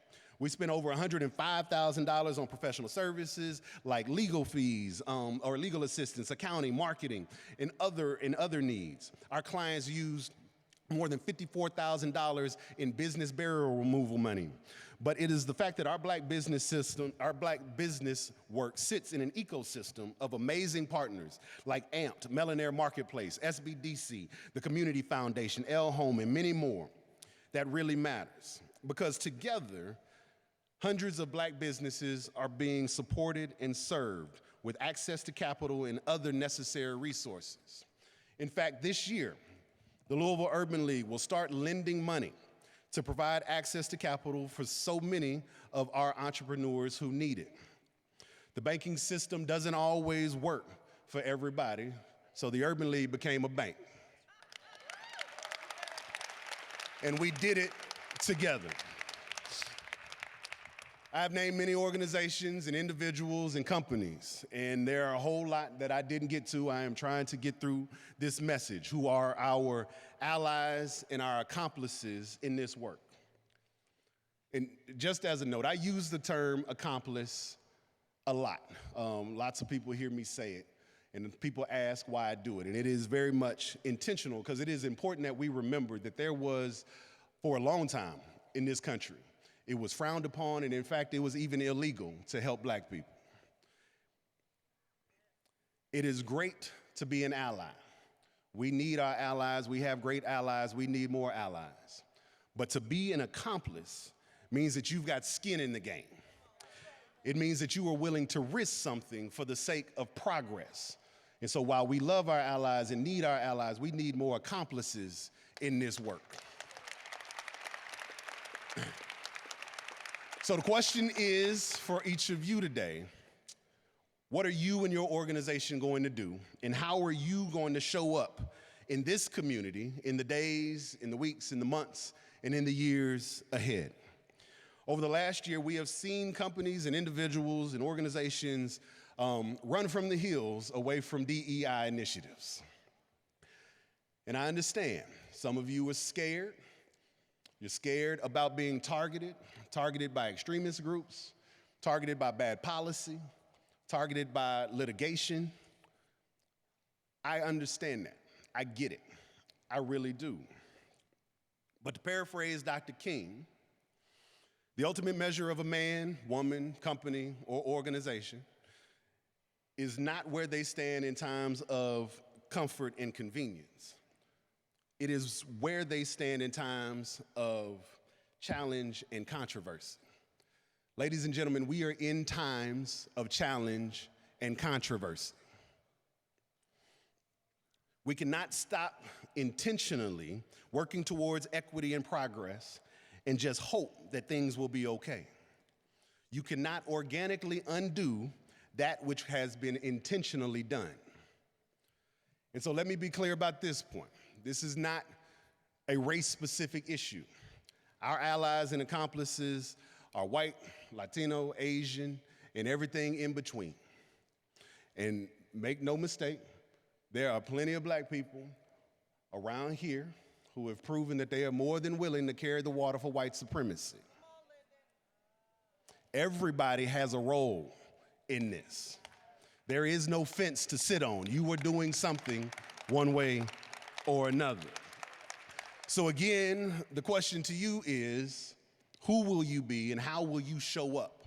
We spent over $105,000 on professional services like legal fees or legal assistance, accounting, marketing, and other needs. Our clients used more than $54,000 in business barrier removal money. But it is the fact that our Black business system, our Black business work sits in an ecosystem of amazing partners like AMPT, Melanair Marketplace, SBDC, the Community Foundation, L Home, and many more that really matters. Because together, hundreds of Black businesses are being supported and served with access to capital and other necessary resources. In fact, this year, the Louisville Urban League will start lending money to provide access to capital for so many of our entrepreneurs who need it. The banking system doesn't always work for everybody, so the Urban League became a bank. And we did it together. I've named many organizations and individuals and companies, and there are a whole lot that I didn't get to. I am trying to get through this message, who are our allies and our accomplices in this work. And just as a note, I use the term accomplice a lot. Lots of people hear me say it, and people ask why I do it. And it is very much intentional, because it is important that we remember that there was, for a long time in this country, it was frowned upon, and in fact, it was even illegal to help black people. It is great to be an ally. We need our allies. We have great allies. We need more allies. But to be an accomplice means that you've got skin in the game. It means that you are willing to risk something for the sake of progress. And so while we love our allies and need our allies, we need more accomplices in this work. So the question is for each of you today, what are you and your organization going to do? And how are you going to show up in this community in the days, in the weeks, in the months, and in the years ahead? Over the last year, we have seen companies and individuals and organizations run from the hills away from DEI initiatives. And I understand some of you are scared. You're scared about being targeted by extremist groups, targeted by bad policy, targeted by litigation. I understand that. I get it. I really do. But to paraphrase Dr. King, the ultimate measure of a man, woman, company, or organization is not where they stand in times of comfort and convenience. It is where they stand in times of challenge and controversy. Ladies and gentlemen, we are in times of challenge and controversy. We cannot stop intentionally working towards equity and progress and just hope that things will be okay. You cannot organically undo that which has been intentionally done. And so let me be clear about this point. This is not a race-specific issue. Our allies and accomplices are white, Latino, Asian, and everything in between. And make no mistake, there are plenty of black people around here who have proven that they are more than willing to carry the water for white supremacy. Everybody has a role in this. There is no fence to sit on. You are doing something one way or another. So again, the question to you is, who will you be and how will you show up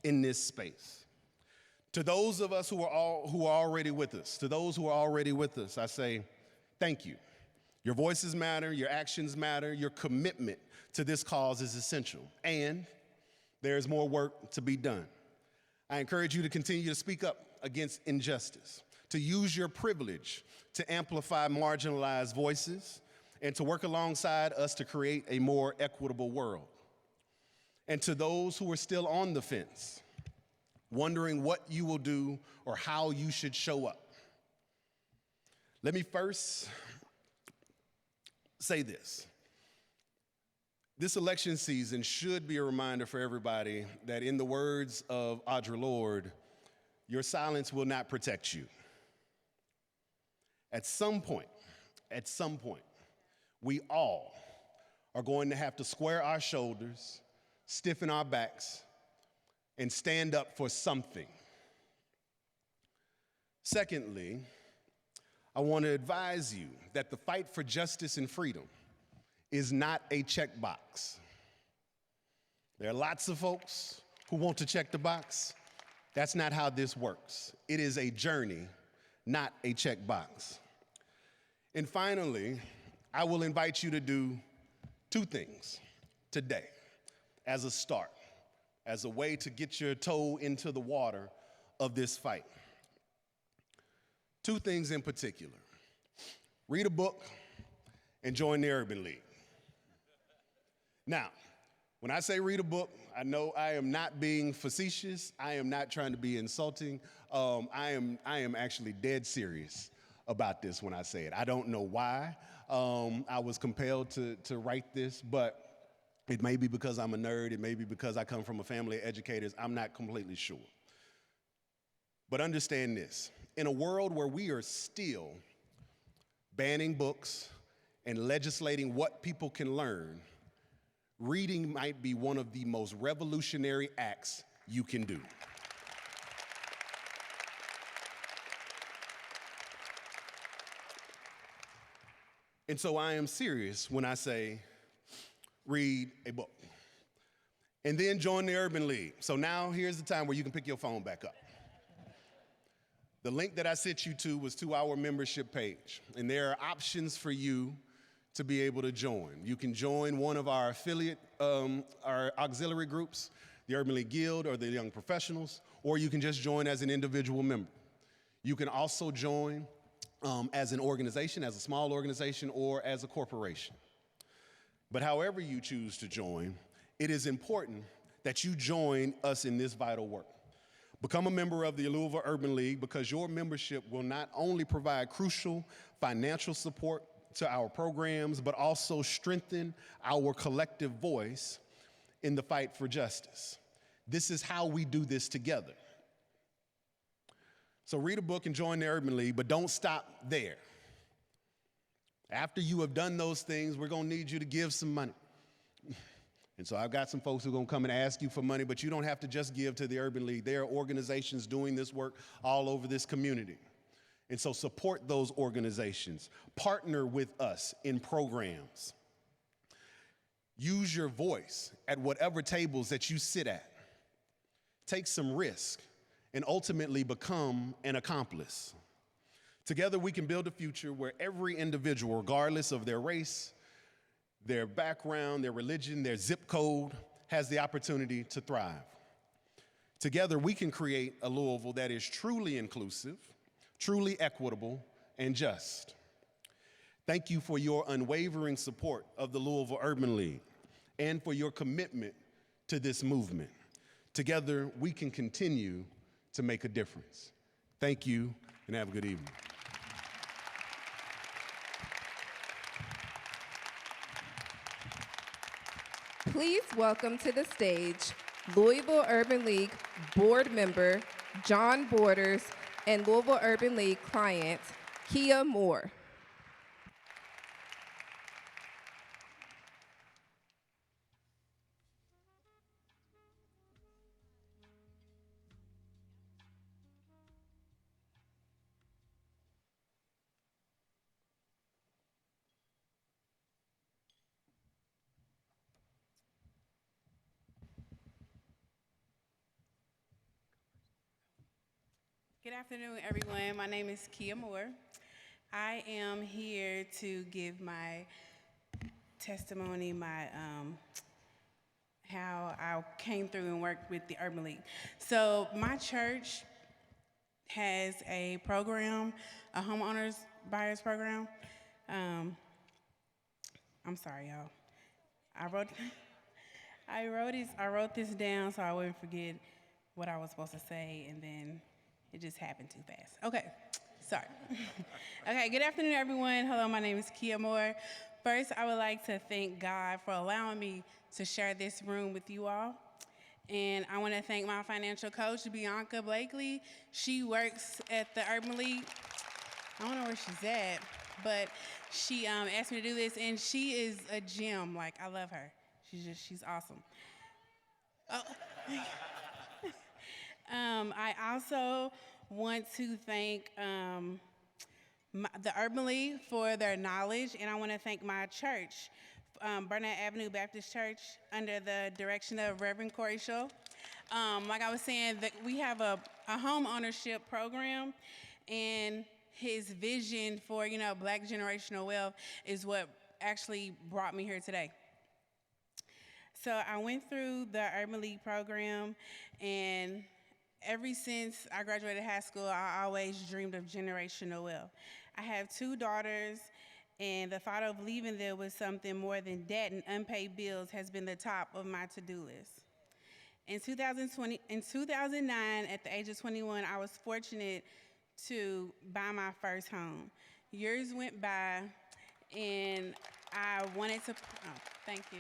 in this space? To those of us who are already with us, I say, thank you. Your voices matter, your actions matter, your commitment to this cause is essential, and there's more work to be done. I encourage you to continue to speak up against injustice, to use your privilege to amplify marginalized voices, and to work alongside us to create a more equitable world. And to those who are still on the fence, wondering what you will do or how you should show up, let me first say this. This election season should be a reminder for everybody that, in the words of Audre Lorde, your silence will not protect you. At some point, we all are going to have to square our shoulders, stiffen our backs, and stand up for something. Secondly, I want to advise you that the fight for justice and freedom is not a checkbox. There are lots of folks who want to check the box. That's not how this works. It is a journey, not a checkbox. And finally, I will invite you to do two things today as a start, as a way to get your toe into the water of this fight. Two things in particular. Read a book and join the Urban League. Now, when I say read a book, I know I am not being facetious. I am not trying to be insulting. I am actually dead serious about this when I say it. I don't know why I was compelled to write this, but It may be because I'm a nerd. It may be because I come from a family of educators. I'm not completely sure. But understand this. In a world where we are still banning books and legislating what people can learn, reading might be one of the most revolutionary acts you can do. And so I am serious when I say read a book. And then join the Urban League. So now here's the time where you can pick your phone back up. The link that I sent you to was to our membership page. And there are options for you to be able to join. You can join one of our affiliate, our auxiliary groups, the Urban League Guild or the Young Professionals, or you can just join as an individual member. You can also join as an organization, as a small organization, or as a corporation. But however you choose to join, it is important that you join us in this vital work. Become a member of the Louisville Urban League because your membership will not only provide crucial financial support to our programs, but also strengthen our collective voice in the fight for justice. This is how we do this together. So read a book and join the Urban League, but don't stop there. After you have done those things, we're going to need you to give some money. And so I've got some folks who are going to come and ask you for money, but you don't have to just give to the Urban League. There are organizations doing this work all over this community. And so support those organizations. Partner with us in programs. Use your voice at whatever tables that you sit at. Take some risk and ultimately become an accomplice. Together we can build a future where every individual, regardless of their race, their background, their religion, their zip code, has the opportunity to thrive. Together we can create a Louisville that is truly inclusive, truly equitable, and just. Thank you for your unwavering support of the Louisville Urban League and for your commitment to this movement. Together we can continue to make a difference. Thank you and have a good evening.
Please welcome to the stage Louisville Urban League board member John Borders and Louisville Urban League client Kia Moore.
Good afternoon, everyone. My name is Kia Moore. I am here to give my testimony, how I came through and worked with the Urban League. So my church has a program, a homeowners buyers program. I'm sorry, y'all. I wrote this down so I wouldn't forget what I was supposed to say, and then it just happened too fast. Okay, sorry. Okay, good afternoon, everyone. Hello, my name is Kia Moore. First, I would like to thank God for allowing me to share this room with you all. And I want to thank my financial coach, Bianca Blakely. She works at the Urban League. I don't know where she's at, but she asked me to do this, and she is a gem. Like, I love her. She's awesome. Oh. I also want to thank the Urban League for their knowledge, and I want to thank my church, Burnett Avenue Baptist Church, under the direction of Reverend Corey Shull. Like I was saying, that we have a home ownership program, and his vision for, Black generational wealth is what actually brought me here today. So I went through the Urban League program, and ever since I graduated high school, I always dreamed of generational wealth. I have 2 daughters, and the thought of leaving them with something more than debt and unpaid bills has been the top of my to-do list. In 2009, at the age of 21, I was fortunate to buy my first home. Years went by, and I wanted to, thank you.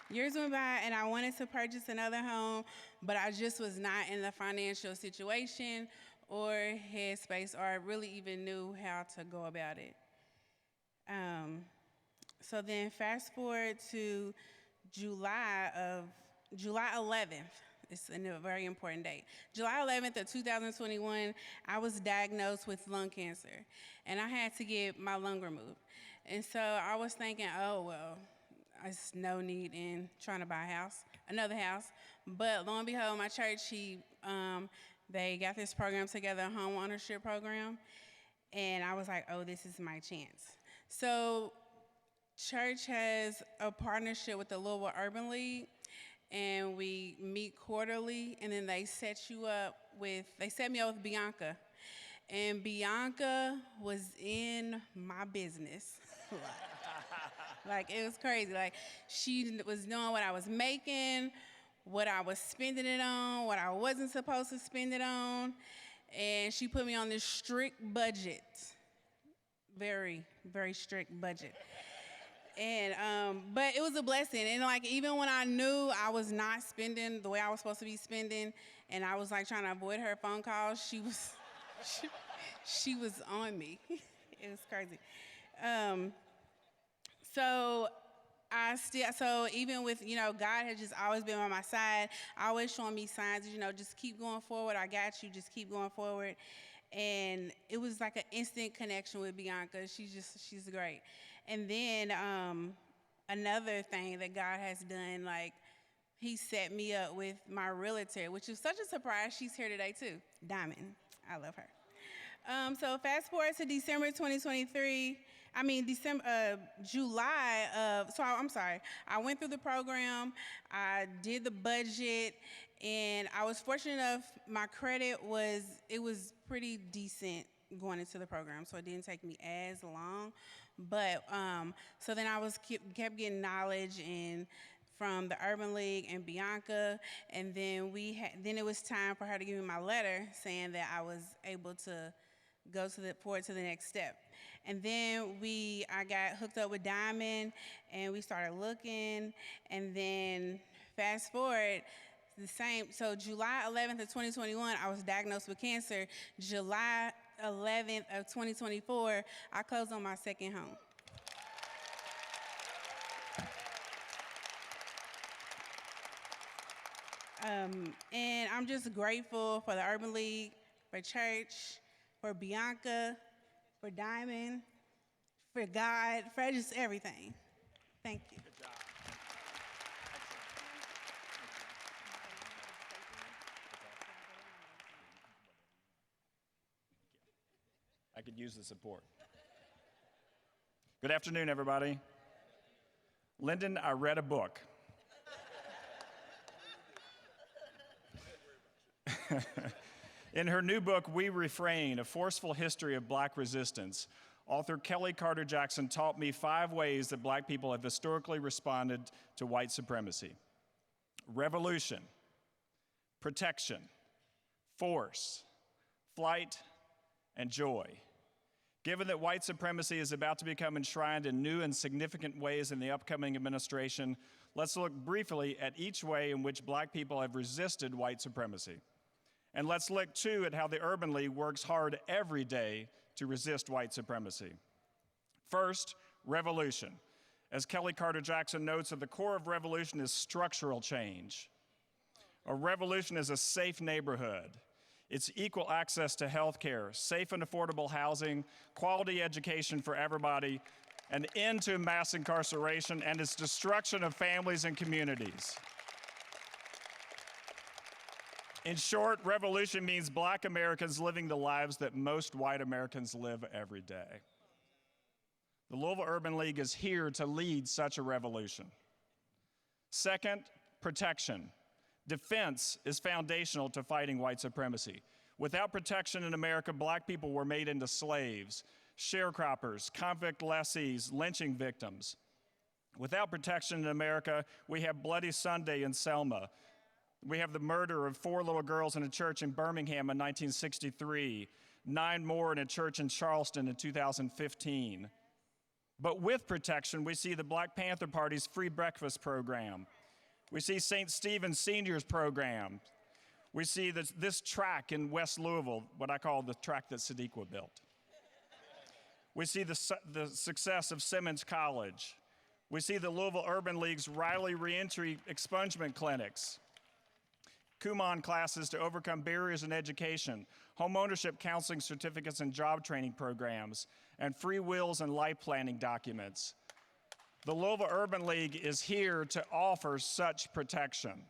Years went by, and I wanted to purchase another home, but I just was not in the financial situation or headspace, or really even knew how to go about it. So then fast forward to July 11th. It's a very important date. July 11th of 2021, I was diagnosed with lung cancer, and I had to get my lung removed. And so I was thinking, oh, well, there's no need in trying to buy another house. But lo and behold, my church, they got this program together, a home ownership program, and I was like, oh, this is my chance. So church has a partnership with the Louisville Urban League, and we meet quarterly, and then they set me up with Bianca. And Bianca was in my business. Like, it was crazy. Like, she was knowing what I was making, what I was spending it on, what I wasn't supposed to spend it on, and she put me on this strict budget. Very, very strict budget. And but it was a blessing. And like, even when I knew I was not spending the way I was supposed to be spending, and I was like trying to avoid her phone calls, she was on me. It was crazy. So even with, God has just always been on my side, always showing me signs, just keep going forward. I got you. Just keep going forward. And it was like an instant connection with Bianca. She's great. And then another thing that God has done, like, he set me up with my realtor, which is such a surprise. She's here today too, Diamond. I love her. So fast forward to December 2023. I'm sorry. I went through the program, I did the budget, and I was fortunate enough, my credit was pretty decent going into the program, so it didn't take me as long. But so then I kept getting knowledge from the Urban League and Bianca, and then then it was time for her to give me my letter saying that I was able to go forward to the next step. And then I got hooked up with Diamond, and we started looking, and then fast forward, the same. So July 11th of 2021, I was diagnosed with cancer. July 11th of 2024, I closed on my second home. And I'm just grateful for the Urban League, for church, for Bianca, for Diamond, for God, for just everything. Thank you.
Good job. I could use the support. Good afternoon, everybody. Lyndon, I read a book. In her new book, We Refrain, A Forceful History of Black Resistance, author Kelly Carter Jackson taught me 5 ways that Black people have historically responded to white supremacy: revolution, protection, force, flight, and joy. Given that white supremacy is about to become enshrined in new and significant ways in the upcoming administration, let's look briefly at each way in which Black people have resisted white supremacy. And let's look, too, at how the Urban League works hard every day to resist white supremacy. First, revolution. As Kelly Carter Jackson notes, at the core of revolution is structural change. A revolution is a safe neighborhood. It's equal access to health care, safe and affordable housing, quality education for everybody, an end to mass incarceration, and its destruction of families and communities. In short, revolution means Black Americans living the lives that most white Americans live every day. The Louisville Urban League is here to lead such a revolution. Second, protection. Defense is foundational to fighting white supremacy. Without protection in America, Black people were made into slaves, sharecroppers, convict lessees, lynching victims. Without protection in America, we have Bloody Sunday in Selma. We have the murder of 4 little girls in a church in Birmingham in 1963, 9 more in a church in Charleston in 2015. But with protection, we see the Black Panther Party's free breakfast program. We see St. Stephen's Seniors program. We see this track in West Louisville, what I call the track that Sadiqa built. We see the success of Simmons College. We see the Louisville Urban League's Riley Reentry Expungement Clinics, Kumon classes to overcome barriers in education, homeownership counseling certificates and job training programs, and free wills and life planning documents. The Louisville Urban League is here to offer such protection.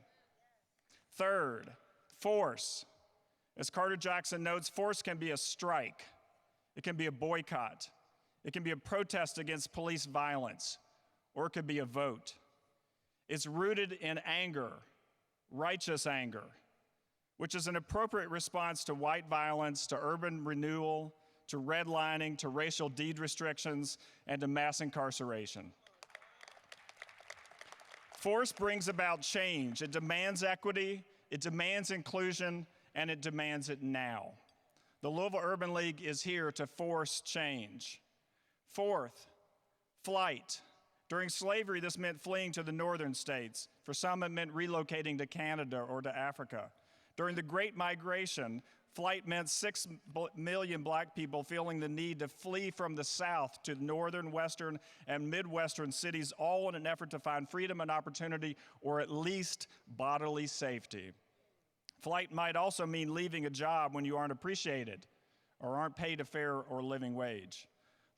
Third, force. As Carter Jackson notes, force can be a strike. It can be a boycott. It can be a protest against police violence, or it could be a vote. It's rooted in anger, righteous anger, which is an appropriate response to white violence, to urban renewal, to redlining, to racial deed restrictions, and to mass incarceration. Force brings about change. It demands equity, it demands inclusion, and it demands it now. The Louisville Urban League is here to force change. Fourth, flight. During slavery, this meant fleeing to the northern states. For some, it meant relocating to Canada or to Africa. During the Great Migration, flight meant 6 million Black people feeling the need to flee from the South to northern, western, and midwestern cities, all in an effort to find freedom and opportunity, or at least bodily safety. Flight might also mean leaving a job when you aren't appreciated or aren't paid a fair or living wage.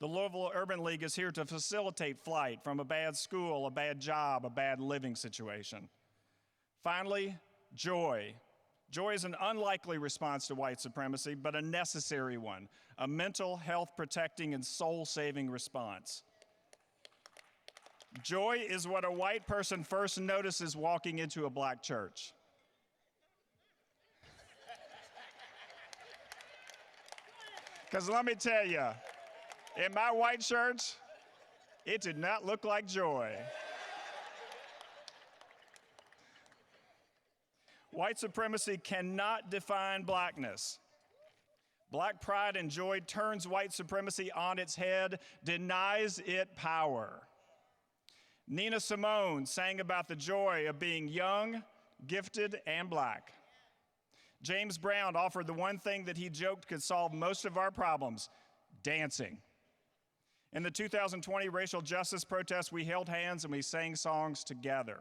The Louisville Urban League is here to facilitate flight from a bad school, a bad job, a bad living situation. Finally, joy. Joy is an unlikely response to white supremacy, but a necessary one, a mental health protecting and soul-saving response. Joy is what a white person first notices walking into a Black church. Because let me tell you, in my white church, it did not look like joy. White supremacy cannot define Blackness. Black pride and joy turns white supremacy on its head, denies it power. Nina Simone sang about the joy of being young, gifted, and Black. James Brown offered the one thing that he joked could solve most of our problems: dancing. In the 2020 racial justice protests, we held hands and we sang songs together.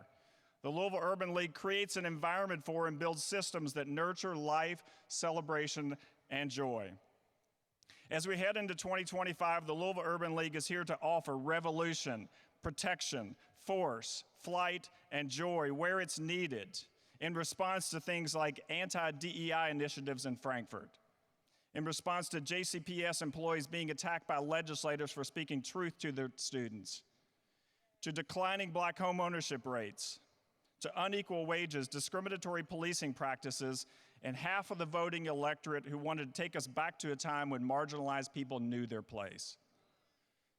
The Louisville Urban League creates an environment for and builds systems that nurture life, celebration, and joy. As we head into 2025, the Louisville Urban League is here to offer revolution, protection, force, flight, and joy where it's needed in response to things like anti-DEI initiatives in Frankfurt, in response to JCPS employees being attacked by legislators for speaking truth to their students, to declining Black home ownership rates, to unequal wages, discriminatory policing practices, and half of the voting electorate who wanted to take us back to a time when marginalized people knew their place.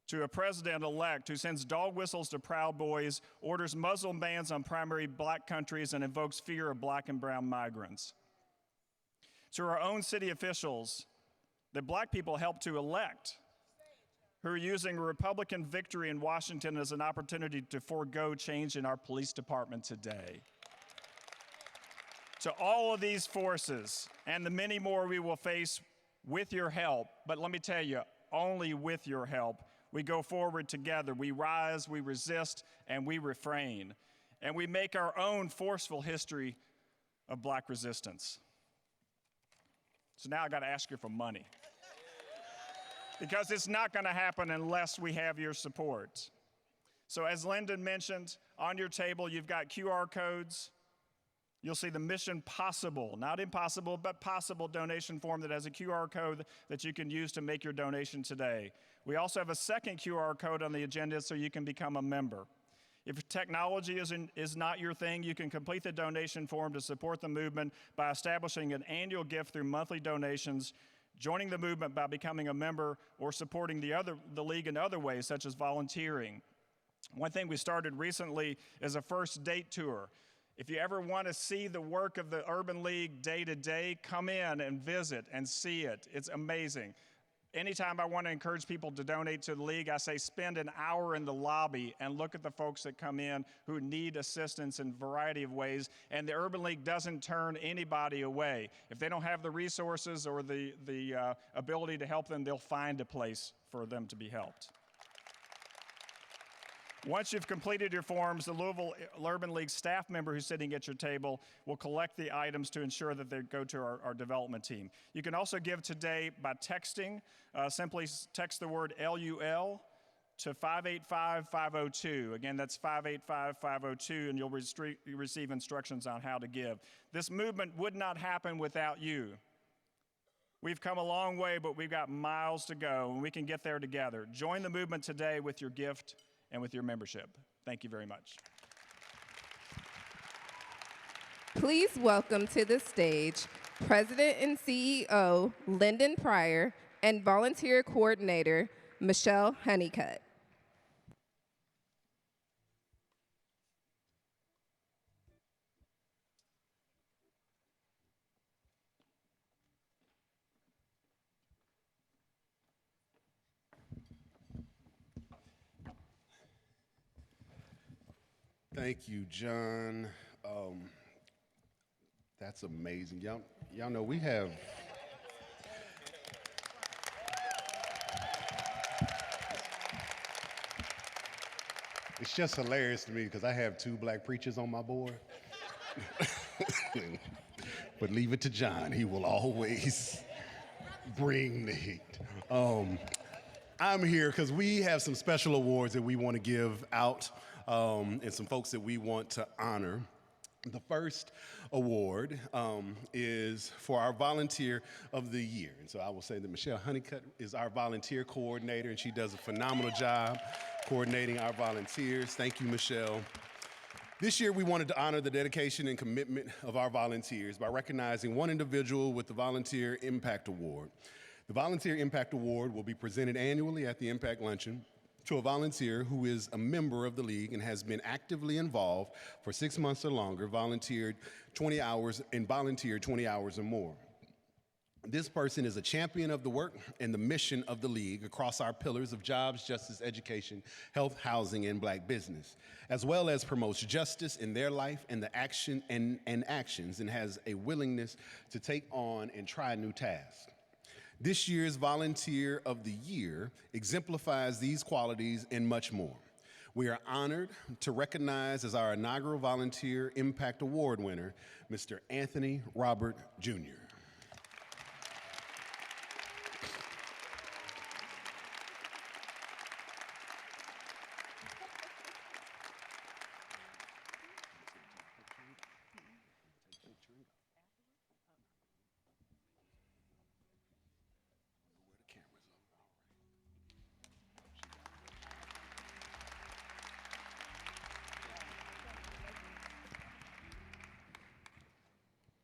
To a president-elect who sends dog whistles to Proud Boys, orders Muslim bans on primary Black countries, and invokes fear of Black and brown migrants. To our own city officials that Black people helped to elect, who are using a Republican victory in Washington as an opportunity to forego change in our police department today. To all of these forces and the many more we will face with your help, but let me tell you, only with your help, we go forward together. We rise, we resist, and we refrain. And we make our own forceful history of Black resistance. So now I got to ask you for money. Because it's not going to happen unless we have your support. So as Lyndon mentioned, on your table you've got QR codes. You'll see the Mission Possible, not impossible, but possible donation form that has a QR code that you can use to make your donation today. We also have a second QR code on the agenda so you can become a member. If technology is not your thing, you can complete the donation form to support the movement by establishing an annual gift through monthly donations, joining the movement by becoming a member, or supporting the league in other ways, such as volunteering. One thing we started recently is a first date tour. If you ever want to see the work of the Urban League day to day, come in and visit and see it. It's amazing. anytime I want to encourage people to donate to the league, I say spend an hour in the lobby and look at the folks that come in who need assistance in a variety of ways. And the Urban League doesn't turn anybody away. If they don't have the resources or the ability to help them, they'll find a place for them to be helped. Once you've completed your forms, the Louisville Urban League staff member who's sitting at your table will collect the items to ensure that they go to our development team. You can also give today by texting. Simply text the word LUL to 585-502. Again, that's 585-502, and you'll receive instructions on how to give. This movement would not happen without you. We've come a long way, but we've got miles to go, and we can get there together. Join the movement today with your gift and with your membership. Thank you very much.
Please welcome to the stage President and CEO Lyndon Pryor and Volunteer Coordinator Michelle Honeycutt.
Thank you, John. That's amazing. Y'all know we have it's just hilarious to me because I have 2 black preachers on my board. But leave it to John. He will always bring the heat. I'm here because we have some special awards that we want to give out and some folks that we want to honor. The first award is for our Volunteer of the Year. And so I will say that Michelle Honeycutt is our volunteer coordinator, and she does a phenomenal job coordinating our volunteers. Thank you, Michelle. This year, we wanted to honor the dedication and commitment of our volunteers by recognizing one individual with the Volunteer Impact Award. The Volunteer Impact Award will be presented annually at the Impact Luncheon to a volunteer who is a member of the league and has been actively involved for 6 months or longer, volunteered 20 hours or more. This person is a champion of the work and the mission of the league across our pillars of jobs, justice, education, health, housing, and black business, as well as promotes justice in their life and the actions and has a willingness to take on and try new tasks. This year's Volunteer of the Year exemplifies these qualities and much more. We are honored to recognize as our inaugural Volunteer Impact Award winner, Mr. Anthony Robert Jr.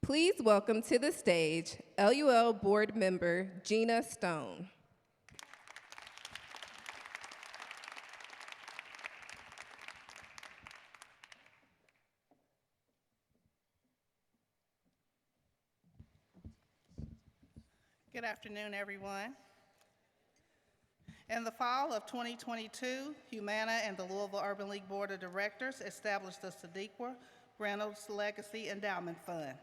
Please welcome to the stage LUL Board Member Gina Stone.
Good afternoon, everyone. In the fall of 2022, Humana and the Louisville Urban League Board of Directors established the Sadiqa Reynolds Legacy Endowment Fund.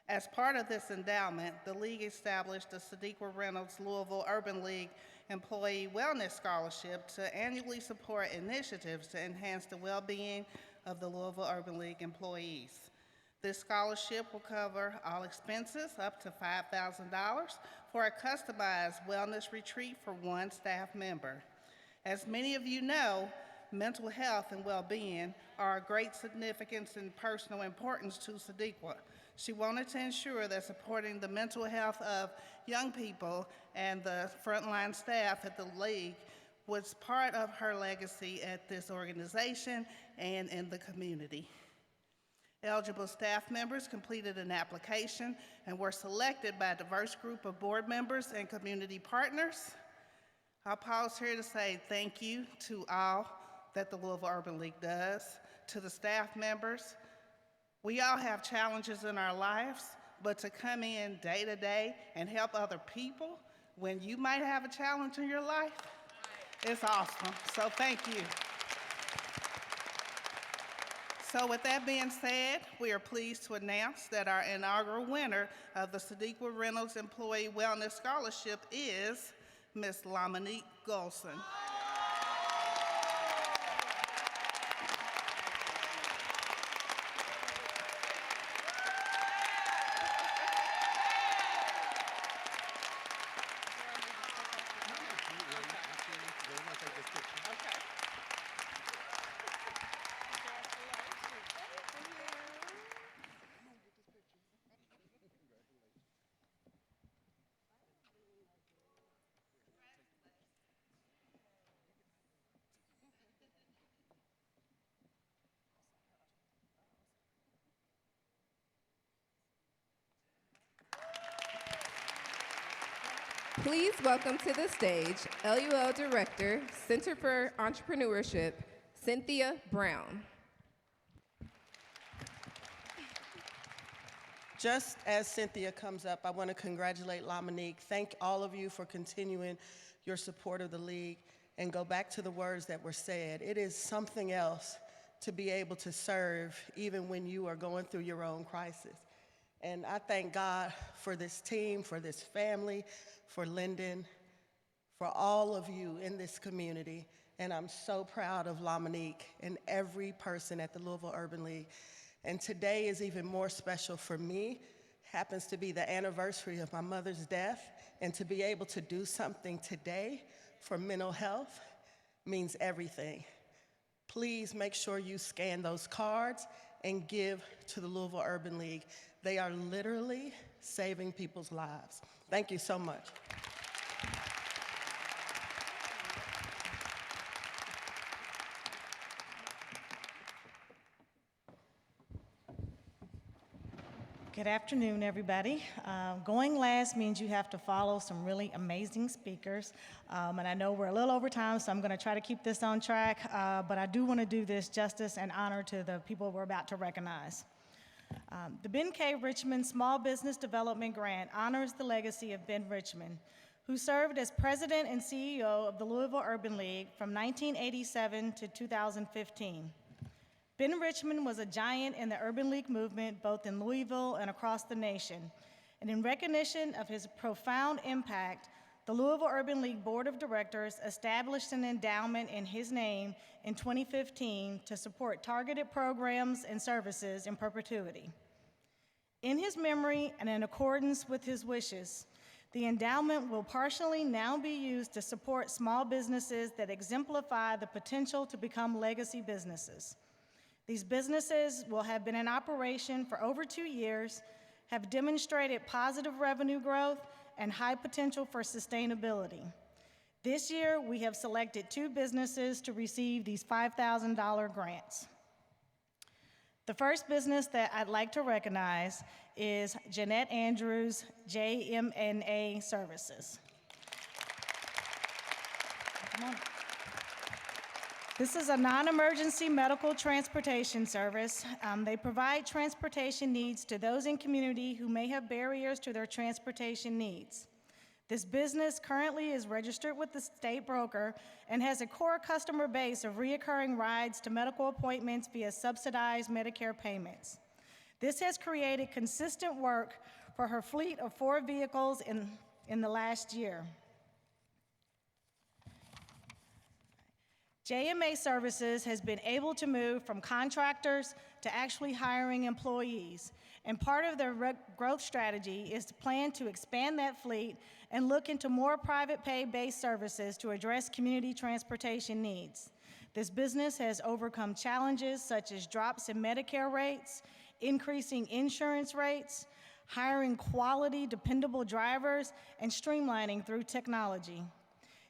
As part of this endowment, the league established the Sadiqa Reynolds Louisville Urban League Employee Wellness Scholarship to annually support initiatives to enhance the well-being of the Louisville Urban League employees. This scholarship will cover all expenses up to $5,000 for a customized wellness retreat for one staff member. As many of you know, mental health and well-being are of great significance and personal importance to Sadiqa. She wanted to ensure that supporting the mental health of young people and the frontline staff at the league was part of her legacy at this organization and in the community. Eligible staff members completed an application and were selected by a diverse group of board members and community partners. I'll pause here to say thank you to all that the Louisville Urban League does, to the staff members. We all have challenges in our lives, but to come in day to day and help other people, when you might have a challenge in your life, it's awesome. So thank you. So with that being said, we are pleased to announce that our inaugural winner of the Sadiqa Reynolds Employee Wellness Scholarship is Ms. Lamonique Golson.
Please welcome to the stage LUL Director, Center for Entrepreneurship, Cynthia Brown.
Just as Cynthia comes up, I want to congratulate Lamonique. Thank all of you for continuing your support of the League, and go back to the words that were said. It is something else to be able to serve even when you are going through your own crisis. And I thank God for this team, for this family, for Lyndon, for all of you in this community. And I'm so proud of Lamonique and every person at the Louisville Urban League. And today is even more special for me. Happens to be the anniversary of my mother's death, and to be able to do something today for mental health means everything. Please make sure you scan those cards and give to the Louisville Urban League. They are literally saving people's lives. Thank you so much.
Good afternoon, everybody. Going last means you have to follow some really amazing speakers. And I know we're a little over time, so I'm going to try to keep this on track. But I do want to do this justice and honor to the people we're about to recognize. The Ben K. Richmond Small Business Development Grant honors the legacy of Ben Richmond, who served as president and CEO of the Louisville Urban League from 1987 to 2015. Ben Richmond was a giant in the Urban League movement, both in Louisville and across the nation. And in recognition of his profound impact, the Louisville Urban League Board of Directors established an endowment in his name in 2015 to support targeted programs and services in perpetuity. In his memory and in accordance with his wishes, the endowment will partially now be used to support small businesses that exemplify the potential to become legacy businesses. These businesses will have been in operation for over 2 years, have demonstrated positive revenue growth, and high potential for sustainability. This year, we have selected 2 businesses to receive these $5,000 grants. The first business that I'd like to recognize is Jeanette Andrews, JMNA Services. Come on. This is a non-emergency medical transportation service. They provide transportation needs to those in community who may have barriers to their transportation needs. This business currently is registered with the state broker and has a core customer base of reoccurring rides to medical appointments via subsidized Medicare payments. This has created consistent work for her fleet of 4 vehicles in the last year. JMA Services has been able to move from contractors to actually hiring employees, and part of their growth strategy is to plan to expand that fleet and look into more private pay-based services to address community transportation needs. This business has overcome challenges such as drops in Medicare rates, increasing insurance rates, hiring quality, dependable drivers, and streamlining through technology.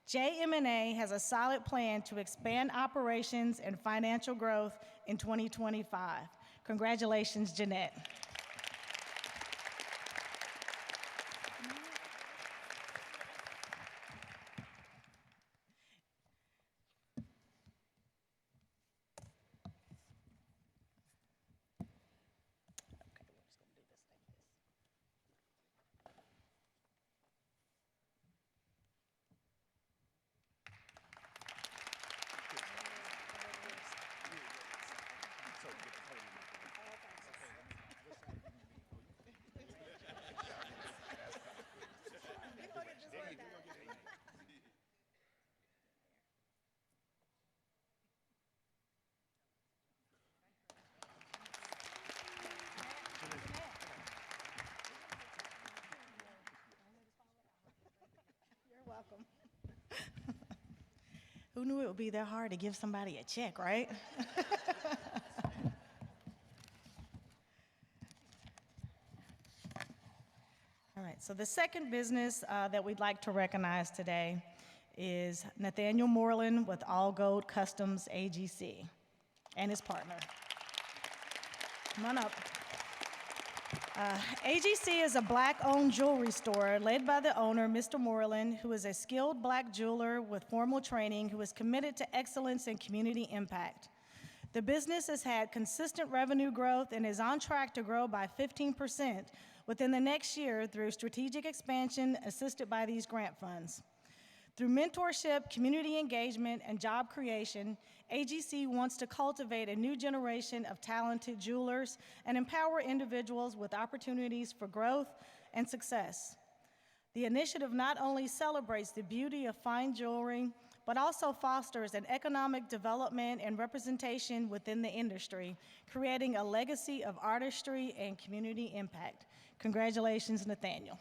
JMNA has a solid plan to expand operations and financial growth in 2025. Congratulations, Jeanette. Who knew it would be that hard to give somebody a check, right? All right, so the second business that we'd like to recognize today is Nathaniel Moreland with All Gold Customs AGC and his partner. Come on up. AGC is a Black-owned jewelry store led by the owner, Mr. Moreland, who is a skilled Black jeweler with formal training who is committed to excellence and community impact. The business has had consistent revenue growth and is on track to grow by 15% within the next year through strategic expansion assisted by these grant funds. Through mentorship, community engagement, and job creation, AGC wants to cultivate a new generation of talented jewelers and empower individuals with opportunities for growth and success. The initiative not only celebrates the beauty of fine jewelry, but also fosters an economic development and representation within the industry, creating a legacy of artistry and community impact. Congratulations, Nathaniel.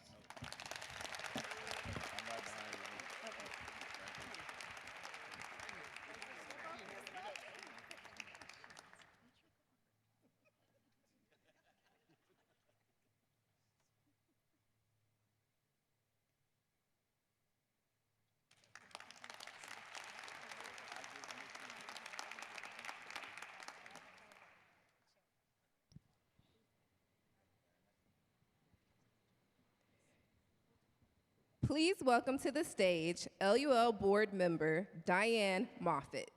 Please welcome to the stage LUL board member Diane Moffitt.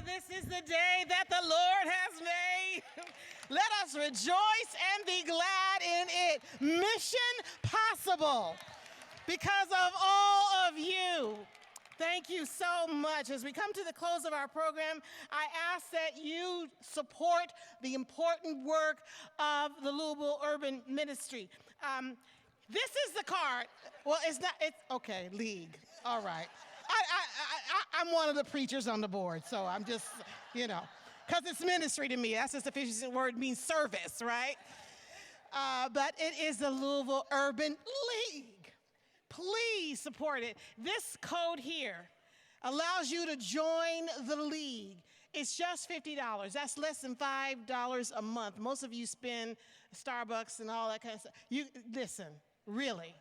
This is the day that the Lord has made. Let us rejoice and be glad in it. Mission possible because of all of you. Thank you so much. As we come to the close of our program, I ask that you support the important work of the Louisville Urban Ministry. This is the card. Well, it's not, it's, okay, league, all right. I'm one of the preachers on the board, so I'm just, you know, because it's ministry to me. That's just the official word, it means service, right? But it is the Louisville Urban League. Please support it. This code here allows you to join the league. It's just $50. That's less than $5 a month. Most of you spend Starbucks and all that kind of stuff. You listen, really.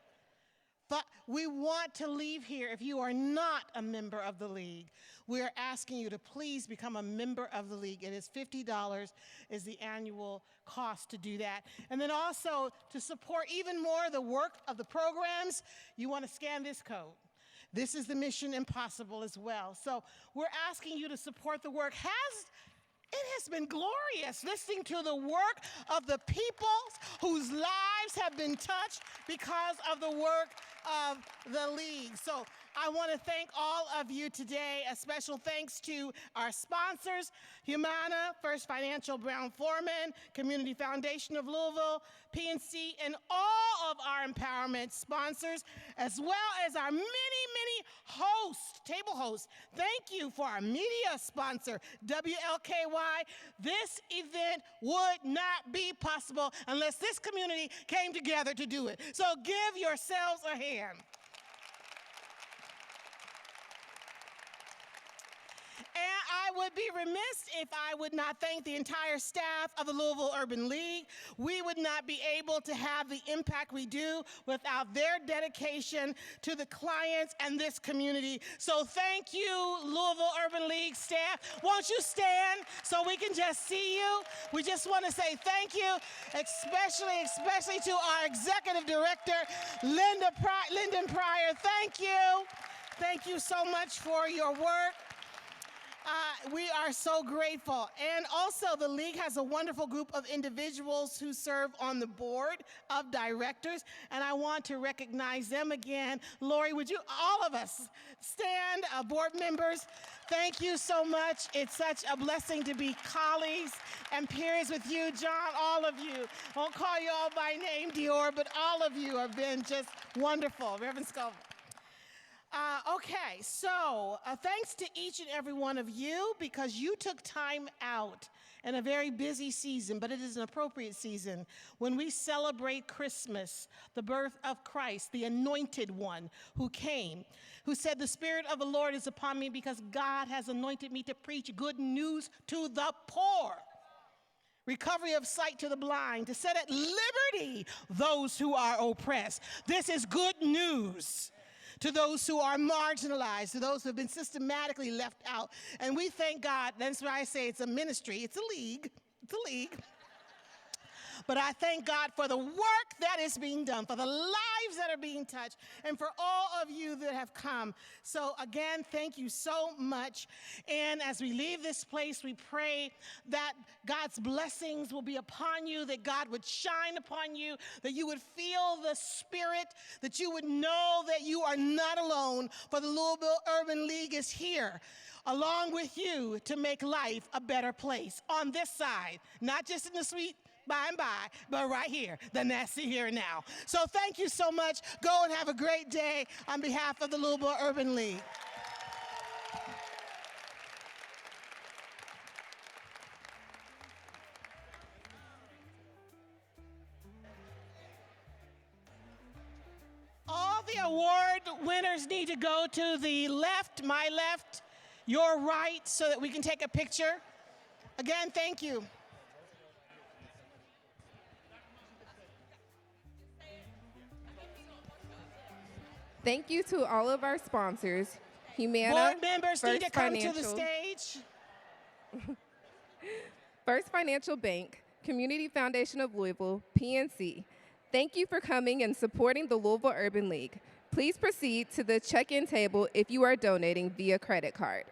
But we want to leave here, if you are not a member of the league, we are asking you to please become a member of the league. It is $50 is the annual cost to do that. And then also to support even more the work of the programs, you want to scan this code. This is the Mission Impossible as well. So we're asking you to support the work. It has been glorious listening to the work of the people whose lives have been touched because of the work of the league. So I want to thank all of you today. A special thanks to our sponsors, Humana, First Financial Brown-Forman, Community Foundation of Louisville, PNC, and all of our empowerment sponsors, as well as our many, many hosts, table hosts. Thank you for our media sponsor, WLKY. This event would not be possible unless this community came together to do it. So give yourselves a hand. And I would be remiss if I would not thank the entire staff of the Louisville Urban League. We would not be able to have the impact we do without their dedication to the clients and this community. So thank you, Louisville Urban League staff. Won't you stand so we can just see you? We just want to say thank you, especially to our executive director, Lyndon Pryor. Thank you. Thank you so much for your work. We are so grateful. And also, the league has a wonderful group of individuals who serve on the board of directors, and I want to recognize them again. Lori, would you, all of us, stand, board members? Thank you so much. It's such a blessing to be colleagues and peers with you. John, all of you. I won't call you all by name, Dior, but all of you have been just wonderful. Reverend Scoville. Okay, so thanks to each and every one of you because you took time out in a very busy season, but it is an appropriate season when we celebrate Christmas, the birth of Christ, the anointed one who came, who said, "The Spirit of the Lord is upon me because God has anointed me to preach good news to the poor, recovery of sight to the blind, to set at liberty those who are oppressed." This is good news to those who are marginalized, to those who have been systematically left out. And we thank God. That's why I say it's a ministry. It's a league. It's a league. But I thank God for the work that is being done, for the lives that are being touched, and for all of you that have come. So again, thank you so much. And as we leave this place, we pray that God's blessings will be upon you, that God would shine upon you, that you would feel the Spirit, that you would know that you are not alone, for the Louisville Urban League is here along with you to make life a better place on this side, not just in the sweet by and by, but right here, the nasty here and now. So thank you so much. Go and have a great day on behalf of the Louisville Urban League. All the award winners need to go to the left, my left, your right, so that we can take a picture. Again, thank you.
Thank you to all of our sponsors, Humana,
Board members need to come to the stage.
First Financial Bank, Community Foundation of Louisville, PNC. Thank you for coming and supporting the Louisville Urban League. Please proceed to the check-in table if you are donating via credit card.